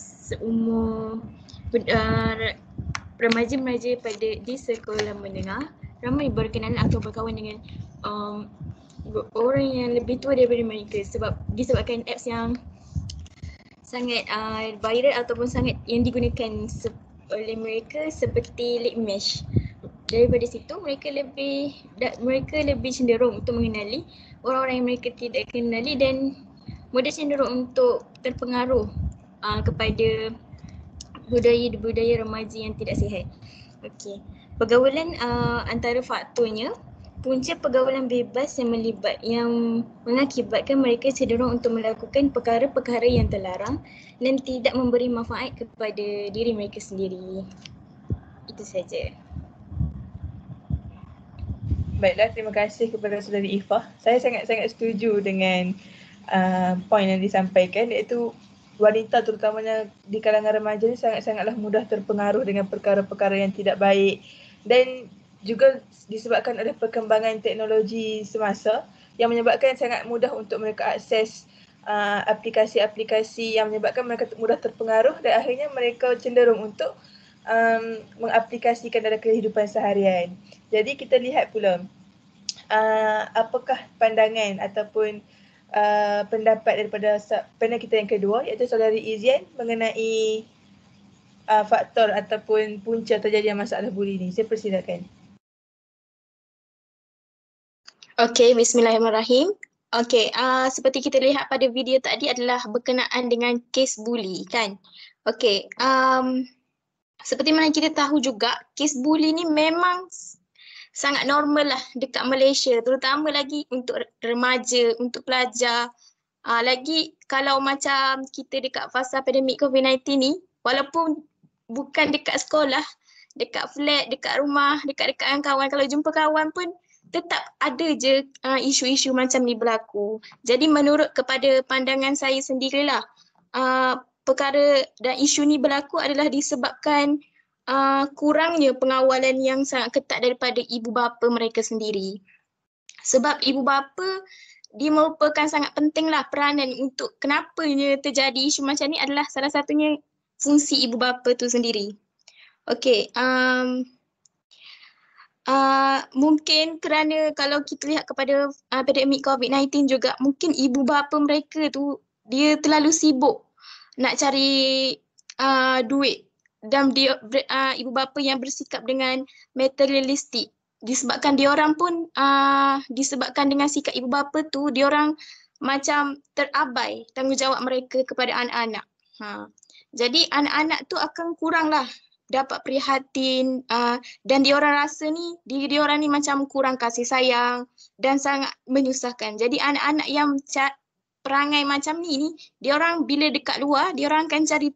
seumur remaja-remaja di sekolah menengah ramai berkenalan atau berkawan dengan orang yang lebih tua daripada mereka disebabkan apps yang sangat viral ataupun sangat yang digunakan oleh mereka seperti League Match. Daripada situ mereka lebih cenderung untuk mengenali orang-orang yang mereka tidak kenali dan mudah cenderung untuk terpengaruh kepada budaya remaja yang tidak sihat. Okey. Pergaulan antara faktornya, punca pergaulan bebas yang mengakibatkan mereka cenderung untuk melakukan perkara-perkara yang terlarang dan tidak memberi manfaat kepada diri mereka sendiri. Itu saja. Baiklah, terima kasih kepada saudari Ifah. Saya sangat-sangat setuju dengan poin yang disampaikan, iaitu wanita terutamanya di kalangan remaja ni sangat-sangatlah mudah terpengaruh dengan perkara-perkara yang tidak baik, dan juga disebabkan oleh perkembangan teknologi semasa yang menyebabkan sangat mudah untuk mereka akses aplikasi-aplikasi yang menyebabkan mereka mudah terpengaruh dan akhirnya mereka cenderung untuk mengaplikasikan dalam kehidupan seharian. Jadi kita lihat pula apakah pandangan ataupun pendapat daripada panel kita yang kedua, iaitu saudari Izian, mengenai faktor ataupun punca terjadinya masalah buli ini. Saya persilakan. Okey, bismillahirrahmanirrahim. Okey, seperti kita lihat pada video tadi adalah berkenaan dengan kes buli, kan? Okey, seperti mana kita tahu juga, kes buli ni memang sangat normal lah dekat Malaysia, terutama lagi untuk remaja, untuk pelajar. Lagi kalau macam kita dekat fasa pandemik COVID-19 ni, walaupun bukan dekat sekolah, dekat flat, dekat rumah, dekat-dekat dengan kawan, kalau jumpa kawan pun tetap ada je isu-isu macam ni berlaku. Jadi menurut kepada pandangan saya sendirilah, perkara dan isu ni berlaku adalah disebabkan kurangnya pengawalan yang sangat ketat daripada ibu bapa mereka sendiri. Sebab ibu bapa dia merupakan sangat pentinglah peranan untuk kenapanya terjadi isu macam ni, adalah salah satunya fungsi ibu bapa tu sendiri. Okey, mungkin kerana kalau kita lihat kepada pandemik COVID-19 juga, mungkin ibu bapa mereka tu dia terlalu sibuk nak cari duit, dan dia ibu bapa yang bersikap dengan materialistik, disebabkan diorang pun disebabkan dengan sikap ibu bapa tu, diorang macam terabai tanggungjawab mereka kepada anak-anak. Jadi anak-anak tu akan kuranglah dapat prihatin, dan diorang rasa ni diorang ni macam kurang kasih sayang dan sangat menyusahkan. Jadi anak-anak yang perangai macam ni diorang bila dekat luar, diorang akan cari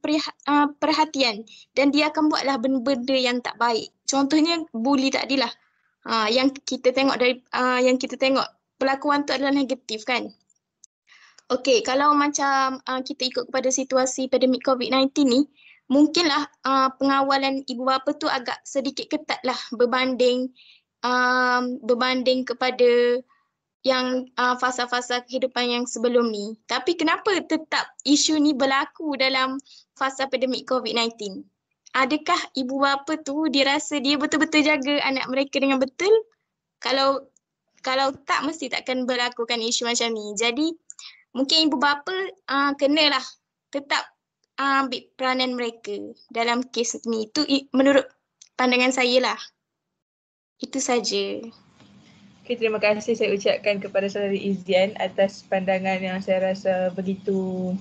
perhatian dan dia akan buatlah benda-benda yang tak baik. Contohnya buli tadilah. Yang kita tengok perlakuan tu adalah negatif, kan? Okey, kalau macam kita ikut kepada situasi pandemik COVID-19 ni, mungkinlah pengawalan ibu bapa tu agak sedikit ketat lah berbanding kepada yang fasa-fasa kehidupan yang sebelum ni. Tapi kenapa tetap isu ni berlaku dalam fasa pandemik COVID-19? Adakah ibu bapa tu dia rasa dia betul-betul jaga anak mereka dengan betul? Kalau tak, mesti takkan berlakukan isu macam ni. Jadi mungkin ibu bapa kenalah tetap ambil peranan mereka dalam kes ni. Itu menurut pandangan saya lah. Itu saja. Okay, terima kasih saya ucapkan kepada saudari Izian atas pandangan yang saya rasa begitu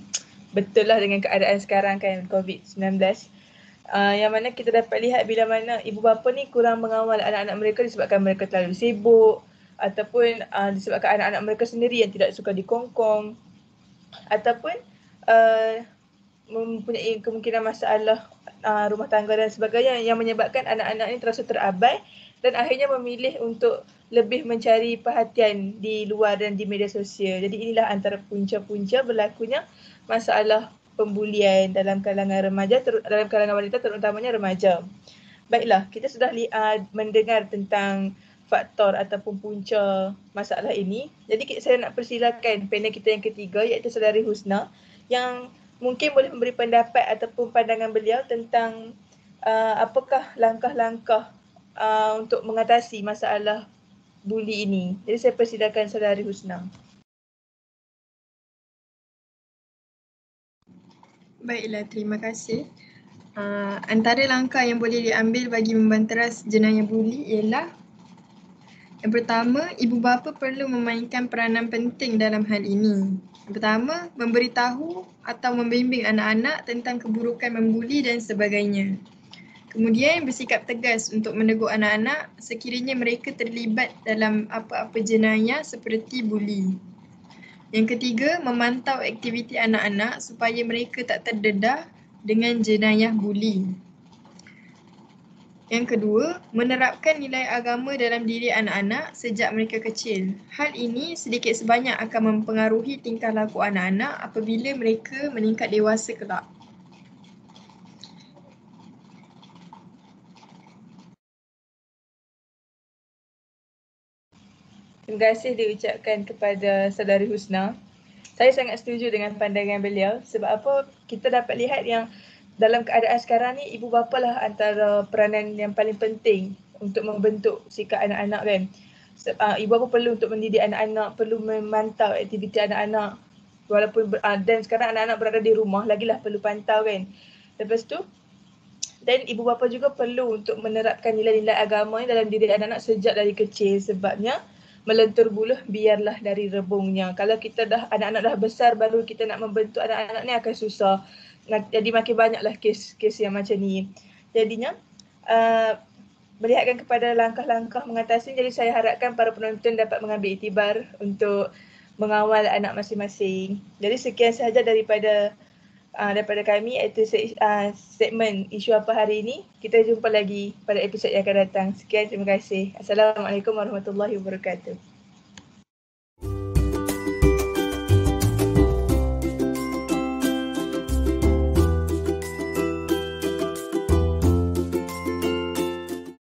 betul lah dengan keadaan sekarang, kan, COVID-19. Yang mana kita dapat lihat bila mana ibu bapa ni kurang mengawal anak-anak mereka disebabkan mereka terlalu sibuk, ataupun disebabkan anak-anak mereka sendiri yang tidak suka dikongkong, ataupun mempunyai kemungkinan masalah rumah tangga dan sebagainya yang menyebabkan anak-anak ini terasa terabai dan akhirnya memilih untuk lebih mencari perhatian di luar dan di media sosial. Jadi inilah antara punca-punca berlakunya masalah pembulian dalam kalangan remaja, dalam kalangan wanita terutamanya remaja. Baiklah, kita sudah mendengar tentang faktor ataupun punca masalah ini. Jadi saya nak persilakan panel kita yang ketiga iaitu Saudari Husna yang mungkin boleh memberi pendapat ataupun pandangan beliau tentang apakah langkah-langkah untuk mengatasi masalah buli ini. Jadi saya persilakan Saudari Husna. Baiklah, terima kasih. Antara langkah yang boleh diambil bagi membanteras jenayah buli ialah yang pertama, ibu bapa perlu memainkan peranan penting dalam hal ini. Yang pertama, memberitahu atau membimbing anak-anak tentang keburukan membuli dan sebagainya. Kemudian bersikap tegas untuk menegur anak-anak sekiranya mereka terlibat dalam apa-apa jenayah seperti buli. Yang ketiga, memantau aktiviti anak-anak supaya mereka tak terdedah dengan jenayah buli. Yang kedua, menerapkan nilai agama dalam diri anak-anak sejak mereka kecil. Hal ini sedikit sebanyak akan mempengaruhi tingkah laku anak-anak apabila mereka meningkat dewasa kelak. Terima kasih diucapkan kepada Saudari Husna. Saya sangat setuju dengan pandangan beliau sebab apa kita dapat lihat yang dalam keadaan sekarang ni ibu bapa lah antara peranan yang paling penting untuk membentuk sikap anak-anak kan. Ibu bapa perlu untuk mendidik anak-anak, perlu memantau aktiviti anak-anak walaupun dan sekarang anak-anak berada di rumah lagilah perlu pantau kan. Lepas tu dan ibu bapa juga perlu untuk menerapkan nilai-nilai agama ni dalam diri anak-anak sejak dari kecil sebabnya melentur buluh biarlah dari rebungnya. Kalau kita dah anak-anak dah besar baru kita nak membentuk anak-anak ni akan susah. Jadi makin banyaklah kes-kes yang macam ni. Jadinya melihatkan kepada langkah-langkah mengatasi, jadi saya harapkan para penonton dapat mengambil iktibar untuk mengawal anak masing-masing. Jadi sekian sahaja daripada kami iaitu segmen isu apa hari ini. Kita jumpa lagi pada episod yang akan datang. Sekian, terima kasih. Assalamualaikum warahmatullahi wabarakatuh.